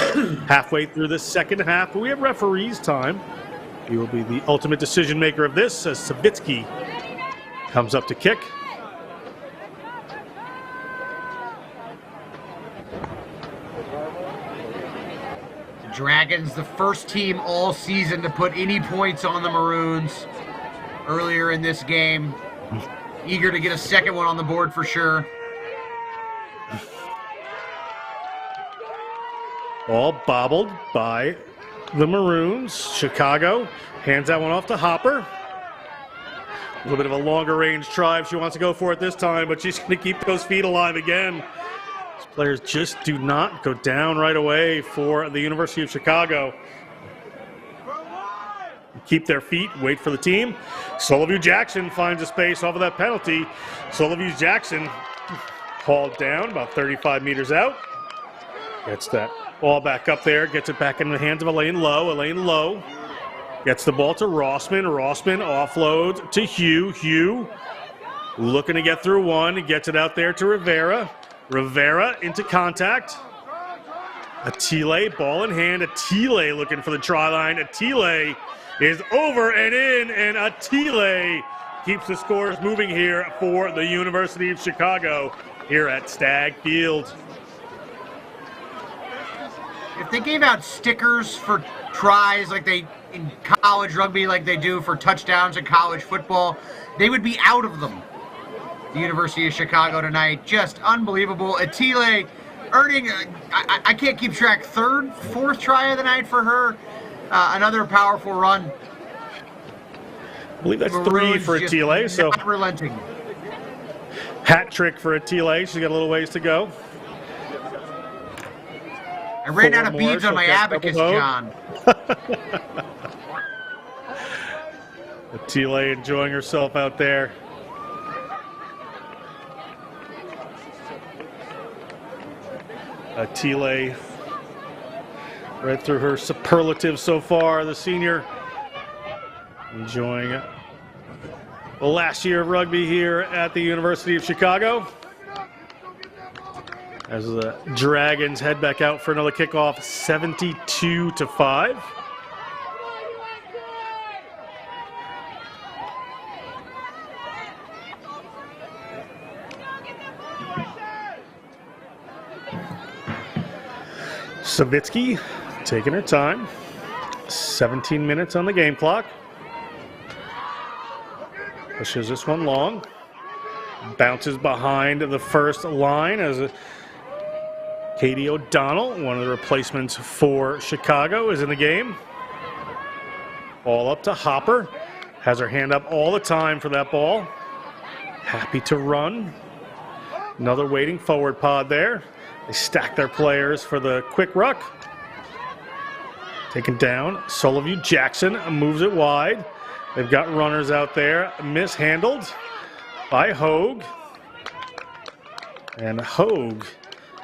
[SPEAKER 1] Halfway through the second half, but we have referees time. He will be the ultimate decision maker of this, as Savitsky comes up to kick.
[SPEAKER 2] The Dragons, the first team all season to put any points on the Maroons earlier in this game. Eager to get a second one on the board for sure.
[SPEAKER 1] All bobbled by the Maroons. Chicago hands that one off to Hopper. A little bit of a longer range try if she wants to go for it this time, but she's going to keep those feet alive again. These players just do not go down right away for the University of Chicago. Keep their feet, wait for the team. Soloview Jackson finds a space off of that penalty. Soloview Jackson hauled down about 35 meters out. Gets that ball back up there, gets it back in the hands of Elaine Lowe. Elaine Lowe gets the ball to Rossman. Rossman offloads to Hugh. Hugh looking to get through one. Gets it out there to Rivera. Rivera into contact. Atile, ball in hand. Atile looking for the try line. Atile is over and in, and Atile keeps the scores moving here for the University of Chicago here at Stag Field.
[SPEAKER 2] If they gave out stickers for tries like they in college rugby, like they do for touchdowns in college football, they would be out of them. The University of Chicago tonight, just unbelievable. Atile earning, I can't keep track, third, fourth try of the night for her. Another powerful run.
[SPEAKER 1] I believe that's three for Atile. So
[SPEAKER 2] not relenting.
[SPEAKER 1] Hat trick for Atile. She's got a little ways to go.
[SPEAKER 2] I ran out of beads on my abacus, John.
[SPEAKER 1] Atile enjoying herself out there. Atile right through her superlative so far, the senior. Enjoying the last year of rugby here at the University of Chicago. As the Dragons head back out for another kickoff, 72-5. Savitsky taking her time. 17 minutes on the game clock. Pushes this one long. Bounces behind the first line as Katie O'Donnell, one of the replacements for Chicago, is in the game. Ball up to Hopper. Has her hand up all the time for that ball. Happy to run. Another waiting forward pod there. They stack their players for the quick ruck. Taken down. Soloview Jackson moves it wide. They've got runners out there. Mishandled by Hogue. And Hogue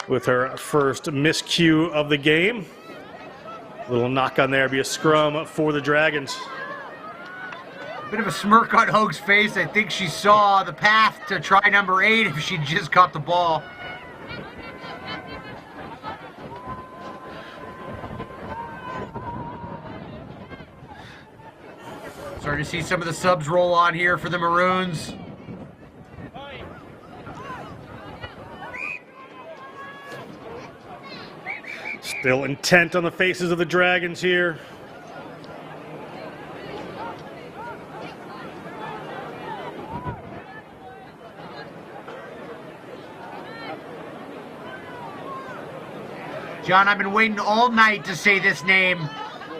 [SPEAKER 1] with her first miscue of the game. Little knock on there, be a scrum for the Dragons.
[SPEAKER 2] Bit of a smirk on Hogue's face. I think she saw the path to try number 8 if she just caught the ball. Starting to see some of the subs roll on here for the Maroons.
[SPEAKER 1] Still intent on the faces of the Dragons here.
[SPEAKER 2] John, I've been waiting all night to say this name.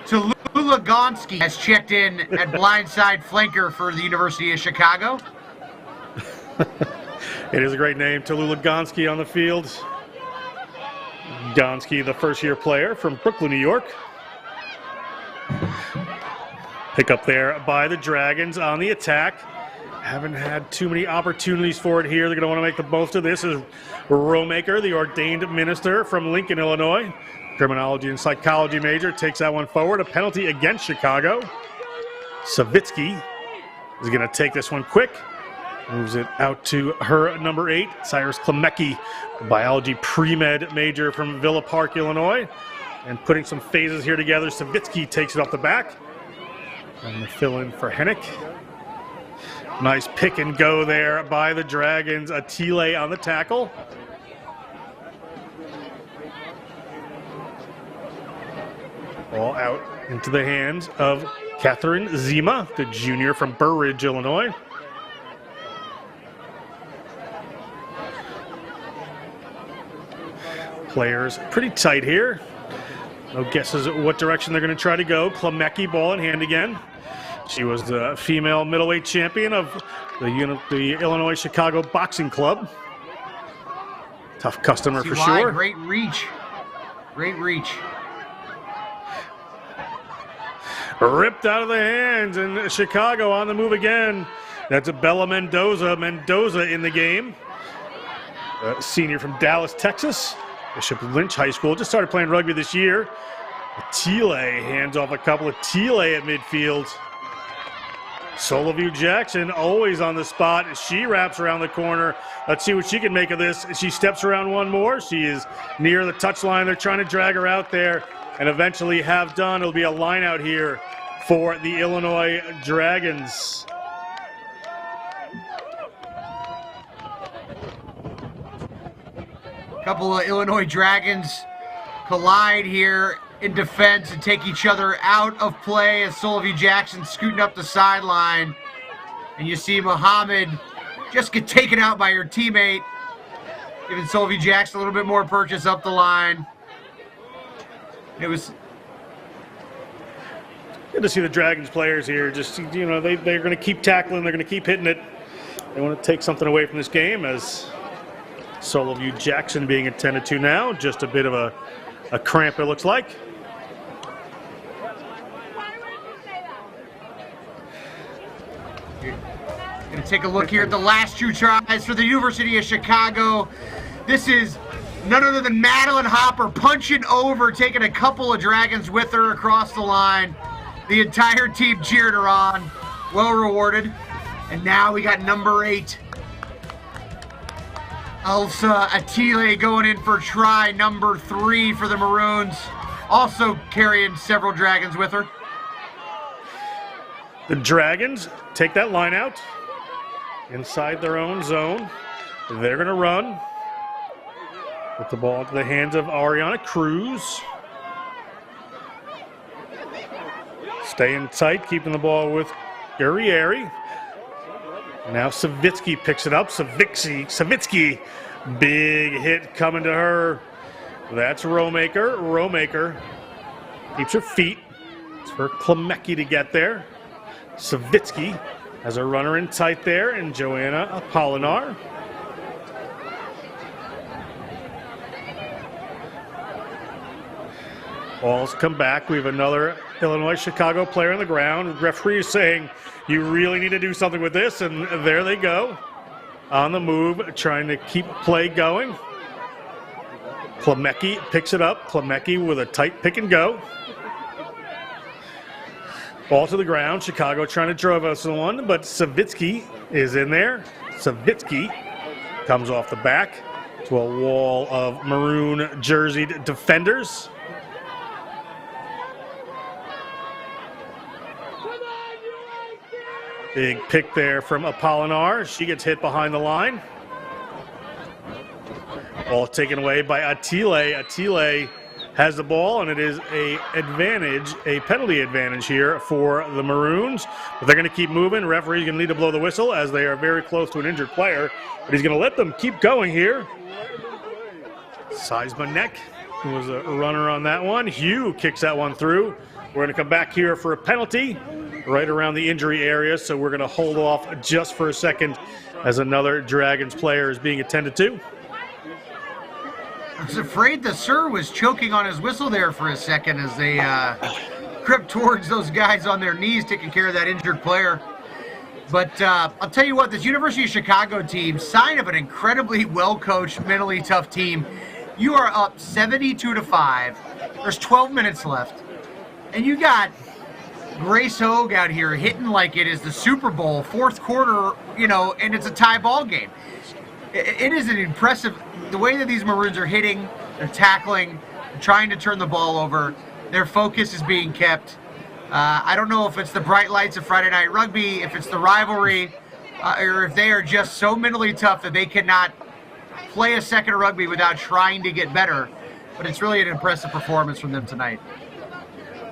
[SPEAKER 2] Tallulah Gonski has checked in at blindside flanker for the University of Chicago.
[SPEAKER 1] It is a great name, Tallulah Gonski on the field. Gonski, the first-year player from Brooklyn, New York. Pick up there by the Dragons on the attack. Haven't had too many opportunities for it here. They're going to want to make the most of this. Is Romaker, the ordained minister from Lincoln, Illinois. Criminology and psychology major, takes that one forward. A penalty against Chicago. Savitsky is going to take this one quick. Moves it out to her number 8, Cyrus Klemecki, biology pre-med major from Villa Park, Illinois. And putting some phases here together, Savitsky takes it off the back. And the fill in for Hennick. Nice pick and go there by the Dragons. Atile on the tackle. Ball out into the hands of Catherine Zima, the junior from Burr Ridge, Illinois. Players pretty tight here. No guesses at what direction they're going to try to go. Klemecki ball in hand again. She was the female middleweight champion of the Illinois Chicago Boxing Club. Tough customer for sure.
[SPEAKER 2] Great reach. Great reach.
[SPEAKER 1] Ripped out of the hands, and Chicago on the move again. That's Bella Mendoza. Mendoza in the game. A senior from Dallas, Texas. Bishop Lynch High School. Just started playing rugby this year. Atile hands off a couple of Tile at midfield. Soloview Jackson always on the spot. She wraps around the corner. Let's see what she can make of this. She steps around one more. She is near the touchline. They're trying to drag her out there and eventually have done. It'll be a line out here for the Illinois Dragons.
[SPEAKER 2] A couple of Illinois Dragons collide here in defense and take each other out of play as Soloview Jackson scooting up the sideline. And you see Muhammad just get taken out by her teammate, giving Soloview Jackson a little bit more purchase up the line. It was
[SPEAKER 1] good to see the Dragons players here. Just, you know, they're going to keep tackling. They're going to keep hitting it. They want to take something away from this game, as Soloview Jackson being attended to now. Just a bit of a cramp, it looks like.
[SPEAKER 2] Going to take a look here at the last 2 tries for the University of Chicago. This is none other than Madeline Hopper punching over, taking a couple of Dragons with her across the line. The entire team cheered her on. Well rewarded. And now we got number 8, Elsa Atile, going in for try number 3 for the Maroons. Also carrying several Dragons with her.
[SPEAKER 1] The Dragons take that line out inside their own zone. They're going to run. Put the ball into the hands of Ariana Cruz. Staying tight, keeping the ball with Guerrieri. Now Savitsky picks it up. Savitsky, big hit coming to her. That's Romaker. Romaker keeps her feet. It's for Klemecki to get there. Savitsky has a runner in tight there, and Joanna Apolinar. Balls come back. We have another Illinois Chicago player on the ground. Referee is saying, you really need to do something with this, and there they go. On the move, trying to keep play going. Klemecki picks it up. Klemecki with a tight pick and go. Ball to the ground. Chicago trying to drive us one, but Savitsky is in there. Savitsky comes off the back to a wall of maroon jerseyed defenders. Big pick there from Apolinar. She gets hit behind the line. Ball taken away by Atile. Atile has the ball, and it is a penalty advantage here for the Maroons. But they're going to keep moving. Referee's going to need to blow the whistle as they are very close to an injured player. But he's going to let them keep going here. Seismanek, who was a runner on that one. Hugh kicks that one through. We're going to come back here for a penalty right around the injury area, so we're going to hold off just for a second as another Dragons player is being attended to.
[SPEAKER 2] I was afraid the sir was choking on his whistle there for a second as they crept towards those guys on their knees taking care of that injured player. But I'll tell you what, this University of Chicago team, sign of an incredibly well-coached, mentally tough team. You are up 72-5. There's 12 minutes left. And you got Grace Hogue out here hitting like it is the Super Bowl, fourth quarter, and it's a tie ball game. It is an impressive, the way that these Maroons are hitting, they're tackling, trying to turn the ball over. Their focus is being kept. I don't know if it's the bright lights of Friday Night Rugby, if it's the rivalry, or if they are just so mentally tough that they cannot play a second of rugby without trying to get better. But it's really an impressive performance from them tonight.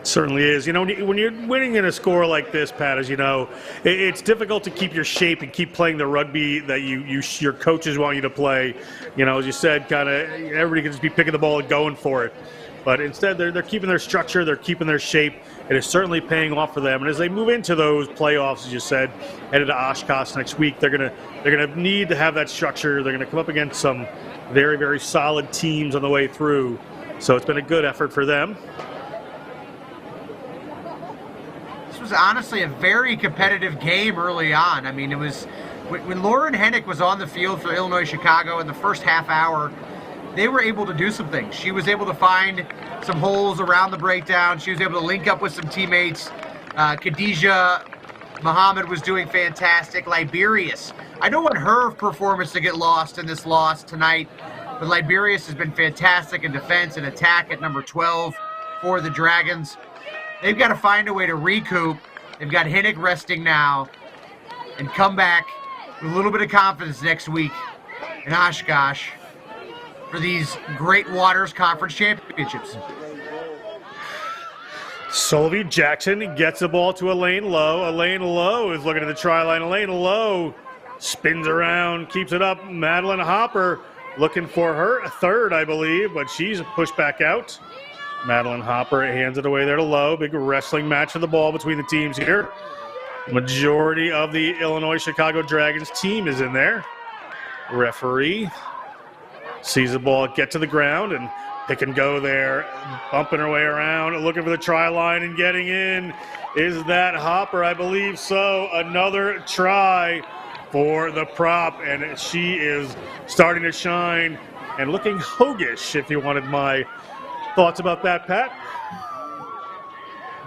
[SPEAKER 1] Certainly is. When you're winning in a score like this, Pat, as you know, it's difficult to keep your shape and keep playing the rugby that your coaches want you to play. As you said, kind of everybody can just be picking the ball and going for it. But instead, they're keeping their structure, they're keeping their shape. It is certainly paying off for them. And as they move into those playoffs, as you said, headed to Oshkosh next week, they're gonna need to have that structure. They're gonna come up against some very, very solid teams on the way through. So it's been a good effort for them.
[SPEAKER 2] Was honestly a very competitive game early on. I mean, it was when Lauren Hennick was on the field for Illinois Chicago in the first half hour, they were able to do some things. She was able to find some holes around the breakdown. She was able to link up with some teammates. Khadijah Muhammad was doing fantastic. Liberius, I don't want her performance to get lost in this loss tonight, but Liberius has been fantastic in defense and attack at number 12 for the Dragons. They've got to find a way to recoup. They've got Hennick resting now and come back with a little bit of confidence next week in Oshkosh for these Great Waters Conference Championships.
[SPEAKER 1] Sylvie Jackson gets the ball to Elaine Lowe. Elaine Lowe is looking at the try line. Elaine Lowe spins around, keeps it up. Madeline Hopper looking for her third, I believe, but she's pushed back out. Madeline Hopper hands it away there to Lowe. Big wrestling match for the ball between the teams here. Majority of the Illinois Chicago Dragons team is in there. Referee sees the ball get to the ground and pick and go there, bumping her way around, looking for the try line and getting in. Is that Hopper? I believe so. Another try for the prop, and she is starting to shine and looking Hogish, if you wanted my thoughts about that, Pat?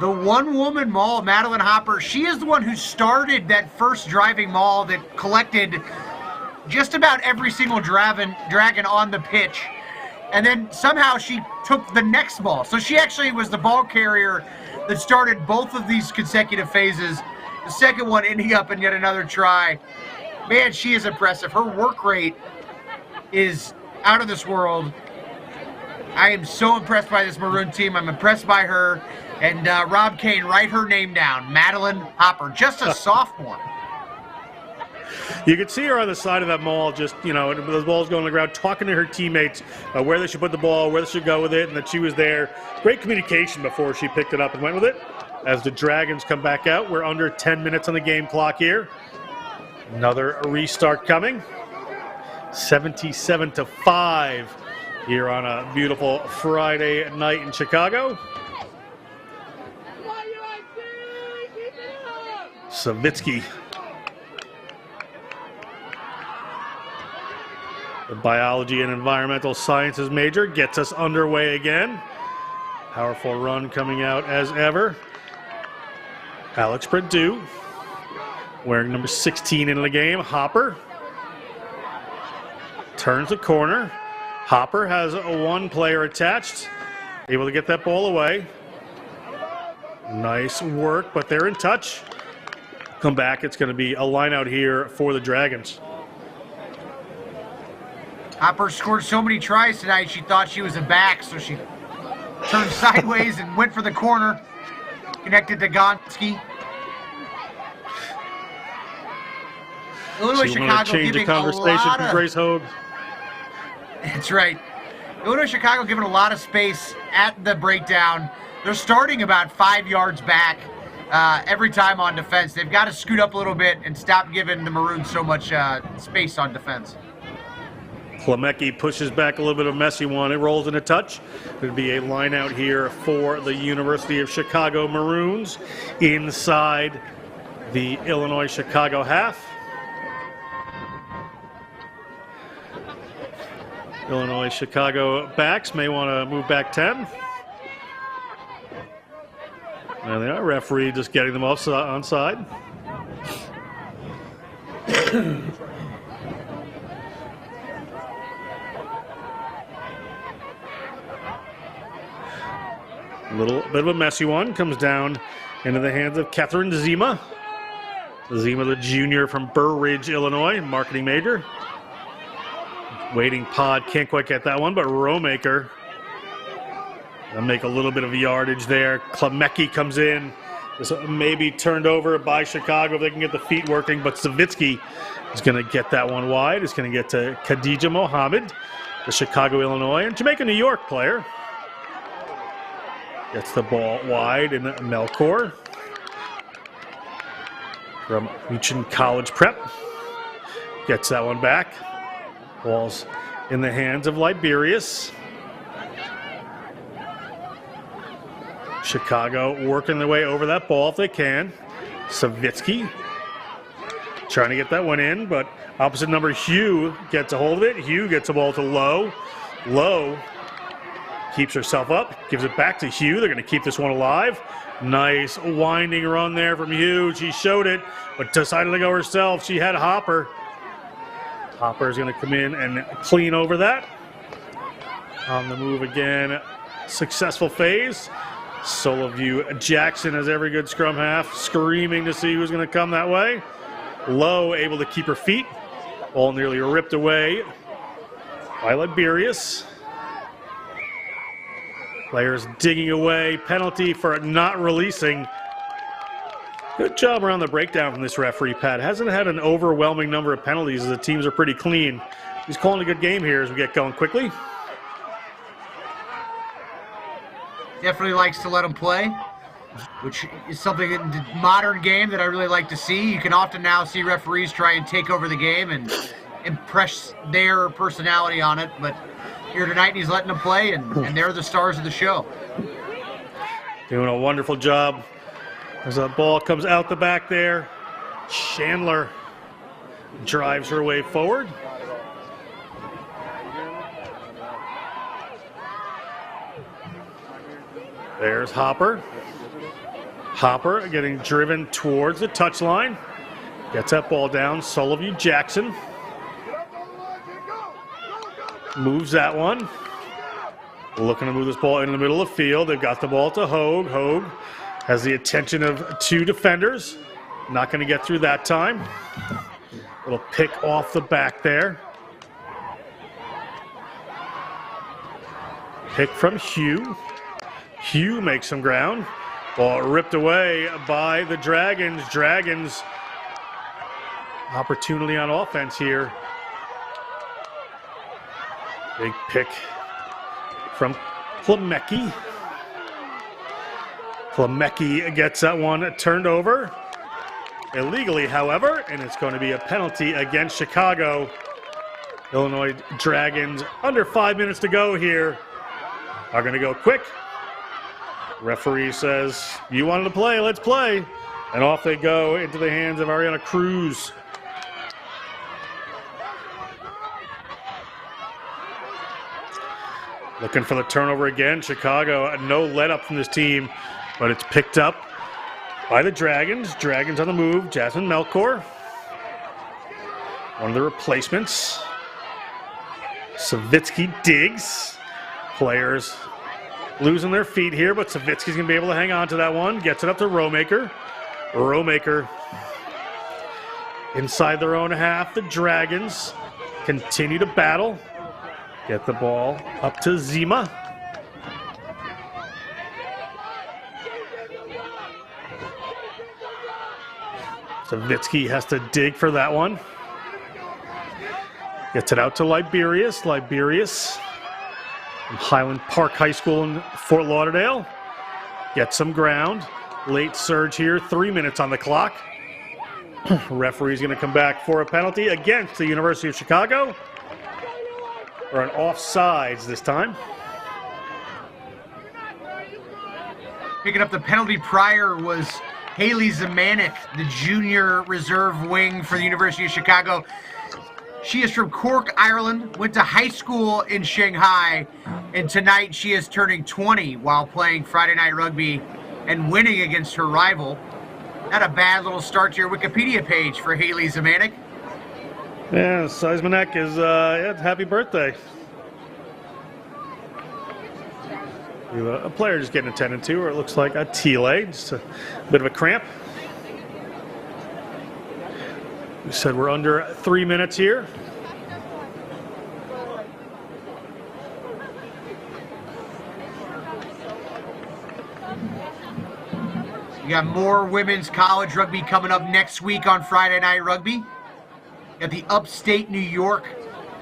[SPEAKER 2] The one-woman maul, Madeline Hopper, she is the one who started that first driving maul that collected just about every single dragon on the pitch. And then somehow she took the next ball. So she actually was the ball carrier that started both of these consecutive phases. The second one ending up in yet another try. Man, she is impressive. Her work rate is out of this world. I am so impressed by this Maroon team. I'm impressed by her. And Rob Kane, write her name down. Madeline Hopper, just a sophomore.
[SPEAKER 1] You could see her on the side of that maul, just, the ball's going on the ground, talking to her teammates where they should put the ball, where they should go with it, and that she was there. Great communication before she picked it up and went with it. As the Dragons come back out, we're under 10 minutes on the game clock here. Another restart coming. 77-5 here on a beautiful Friday night in Chicago. Savitsky, the biology and environmental sciences major, gets us underway again. Powerful run coming out as ever. Alex Perdue, wearing number 16 in the game. Hopper turns the corner. Hopper has one player attached, able to get that ball away. Nice work, but they're in touch. Come back, it's going to be a line out here for the Dragons.
[SPEAKER 2] Hopper scored so many tries tonight, she thought she was a back, so she turned sideways and went for the corner. Connected to Gonski. Illinois Chicago
[SPEAKER 1] change the conversation from Grace Hogue.
[SPEAKER 2] That's right. Illinois Chicago giving a lot of space at the breakdown. they're starting about 5 yards back every time on defense. They've got to scoot up a little bit and stop giving the Maroons so much space on defense.
[SPEAKER 1] Klemecki pushes back a little bit of a messy one. It rolls in a touch. There'd be a line out here for the University of Chicago Maroons inside the Illinois-Chicago half. Illinois-Chicago backs may want to move back 10. There they are. Referee just getting them onside. A little bit of a messy one comes down into the hands of Catherine Zima. Zima, the junior from Burr Ridge, Illinois, marketing major. Waiting pod, can't quite get that one, but Rowmaker will make a little bit of yardage there. Klemecki comes in. This may be turned over by Chicago if they can get the feet working, but Savitsky is going to get that one wide. It's going to get to Khadija Mohammed, the Chicago, Illinois, and Jamaica, New York player. Gets the ball wide in Melkor from Meechin College Prep. Gets that one back. Ball's in the hands of Liberius. Chicago working their way over that ball if they can. Savitsky trying to get that one in, but opposite number Hugh gets a hold of it. Hugh gets the ball to Lowe. Lowe keeps herself up, gives it back to Hugh. They're going to keep this one alive. Nice winding run there from Hugh. She showed it, but decided to go herself. She had Hopper. Hopper is going to come in and clean over that. On the move again. Successful phase. Solo view. Jackson, as every good scrum half, screaming to see who's going to come that way. Lowe able to keep her feet. Ball nearly ripped away by Liberius. Players digging away. Penalty for not releasing. Good job around the breakdown from this referee, Pat. Hasn't had an overwhelming number of penalties as the teams are pretty clean. He's calling a good game here as we get going quickly.
[SPEAKER 2] Definitely likes to let them play, which is something in the modern game that I really like to see. You can often now see referees try and take over the game and impress their personality on it, but here tonight he's letting them play, and they're the stars of the show.
[SPEAKER 1] Doing a wonderful job. As that ball comes out the back there, Chandler drives her way forward. There's Hopper. Hopper getting driven towards the touchline. Gets that ball down. Soloview Jackson moves that one. Looking to move this ball into the middle of the field. They've got the ball to Hogue. Hogue has the attention of two defenders. Not going to get through that time. Little pick off the back there. Pick from Hugh. Hugh makes some ground. Ball ripped away by the Dragons. Dragons opportunity on offense here. Big pick from Klemecki. Klemecki gets that one turned over. Illegally, however, and it's going to be a penalty against Chicago. Illinois Dragons, under 5 minutes to go here, are going to go quick. Referee says, you wanted to play, let's play. And off they go into the hands of Ariana Cruz. Looking for the turnover again. Chicago, no let up from this team, but it's picked up by the Dragons. Dragons on the move. Jasmine Melkor, one of the replacements. Savitsky digs. Players losing their feet here, but Savitsky's going to be able to hang on to that one. Gets it up to Rowmaker. Rowmaker inside their own half. The Dragons continue to battle. Get the ball up to Zima. Savitsky has to dig for that one. Gets it out to Liberius. Liberius from Highland Park High School in Fort Lauderdale. Get some ground. Late surge here, 3 minutes on the clock. Referee's going to come back for a penalty against the University of Chicago. Or an offsides this time.
[SPEAKER 2] Picking up the penalty prior was Haley Zemanek, the junior reserve wing for the University of Chicago. She is from Cork, Ireland, went to high school in Shanghai, and tonight she is turning 20 while playing Friday Night Rugby and winning against her rival. Not a bad little start to your Wikipedia page for Haley Zemanek.
[SPEAKER 1] Yeah, Seismanek is, happy birthday. A player just getting attended to, or it looks like a Tile, just a bit of a cramp. We said we're under 3 minutes here.
[SPEAKER 2] You got more women's college rugby coming up next week on Friday Night Rugby. You got the Upstate New York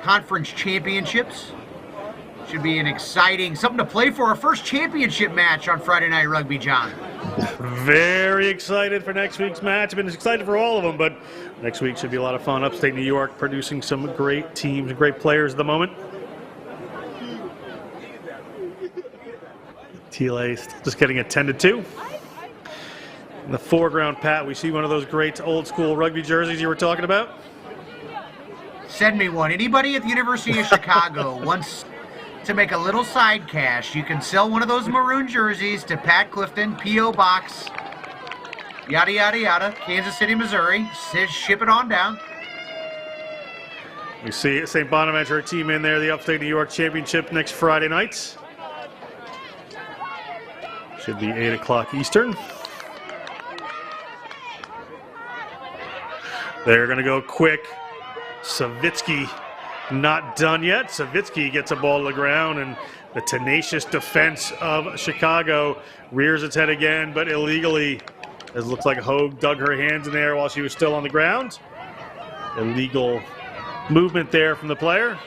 [SPEAKER 2] Conference Championships. Should be an exciting, something to play for. Our first championship match on Friday Night Rugby, John.
[SPEAKER 1] Very excited for next week's match. I've been excited for all of them, but next week should be a lot of fun. Upstate New York producing some great teams and great players at the moment. TLA just getting attended to. In the foreground, Pat, we see one of those great old school rugby jerseys you were talking about.
[SPEAKER 2] Send me one. Anybody at the University of Chicago wants to make a little side cash, you can sell one of those maroon jerseys to Pat Clifton, P.O. Box, yada, yada, yada, Kansas City, Missouri. Ship it on down.
[SPEAKER 1] We see St. Bonaventure team in there, the Upstate New York Championship next Friday night. Should be 8 o'clock Eastern. They're going to go quick. Savitsky not done yet. Savitsky gets a ball to the ground, and the tenacious defense of Chicago rears its head again, but illegally. It looks like Hogue dug her hands in there while she was still on the ground. Illegal movement there from the player.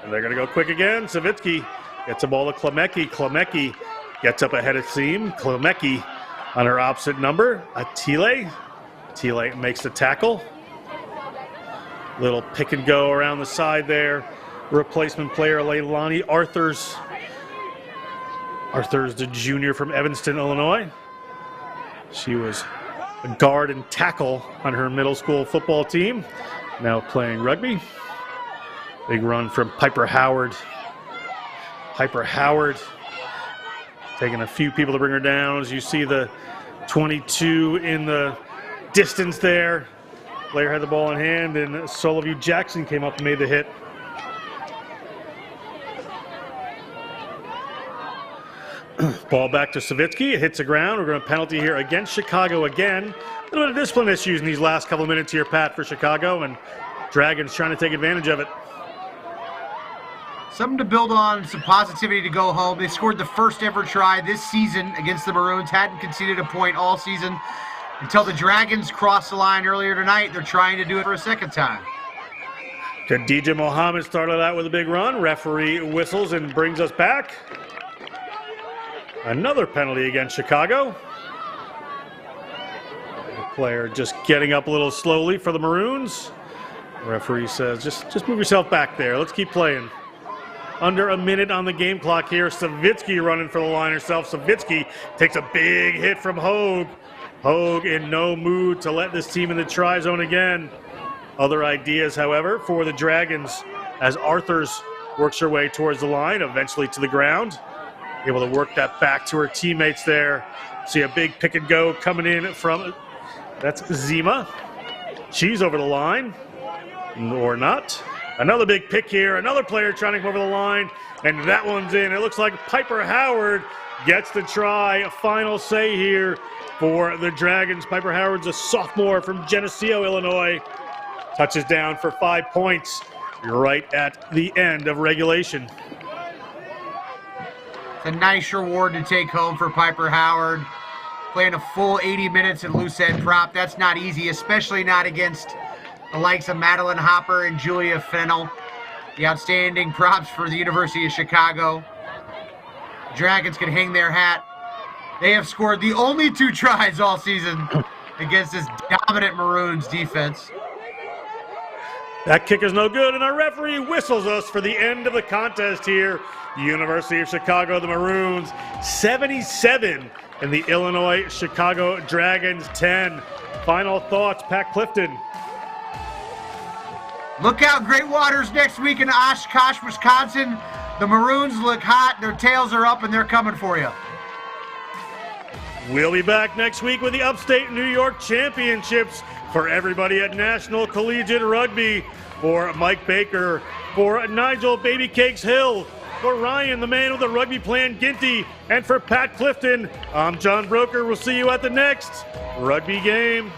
[SPEAKER 1] And they're going to go quick again. Savitsky gets a ball to Klemecki. Klemecki gets up ahead of steam. Klemecki on her opposite number. Atile. Atile makes the tackle. Little pick and go around the side there. Replacement player Leilani Arthurs. Arthurs, the junior from Evanston, Illinois. She was a guard and tackle on her middle school football team. Now playing rugby. Big run from Piper Howard. Piper Howard taking a few people to bring her down. As you see the 22 in the distance there. Player had the ball in hand, and Soloview Jackson came up and made the hit. Ball back to Savitsky. It hits the ground. We're going to penalty here against Chicago again. A little bit of discipline issues in these last couple of minutes here, Pat, for Chicago, and Dragons trying to take advantage of it.
[SPEAKER 2] Something to build on, some positivity to go home. They scored the first ever try this season against the Maroons. Hadn't conceded a point all season. Until the Dragons crossed the line earlier tonight, they're trying to do it for a second time.
[SPEAKER 1] Khadija Mohammed started out with a big run. Referee whistles and brings us back. Another penalty against Chicago. The player just getting up a little slowly for the Maroons. The referee says, just move yourself back there. Let's keep playing. Under a minute on the game clock here. Savitsky running for the line herself. Savitsky takes a big hit from Hogue. Hogue in no mood to let this team in the try zone again. Other ideas, however, for the Dragons as Arthurs works her way towards the line, eventually to the ground. Able to work that back to her teammates there. See a big pick and go coming in from, that's Zima. She's over the line, or not. Another big pick here, another player trying to come over the line, and that one's in. It looks like Piper Howard gets the try. A final say here for the Dragons. Piper Howard's a sophomore from Geneseo, Illinois. Touches down for 5 points right at the end of regulation.
[SPEAKER 2] It's a nice reward to take home for Piper Howard. Playing a full 80 minutes at loose head prop. That's not easy, especially not against the likes of Madeline Hopper and Julia Fennell. The outstanding props for the University of Chicago. Dragons can hang their hat They have scored the only 2 tries all season against this dominant Maroons defense.
[SPEAKER 1] That kick is no good, and our referee whistles us for the end of the contest here. University of Chicago, the Maroons, 77, and the Illinois Chicago Dragons, 10. Final thoughts, Pat Clifton.
[SPEAKER 2] Look out, Great Waters next week in Oshkosh, Wisconsin. The Maroons look hot, their tails are up, and they're coming for you.
[SPEAKER 1] We'll be back next week with the Upstate New York Championships for everybody at National Collegiate Rugby. For Mike Baker, for Nigel Baby Cakes Hill, for Ryan, the man with the rugby plan Ginty, and for Pat Clifton, I'm John Broker. We'll see you at the next rugby game.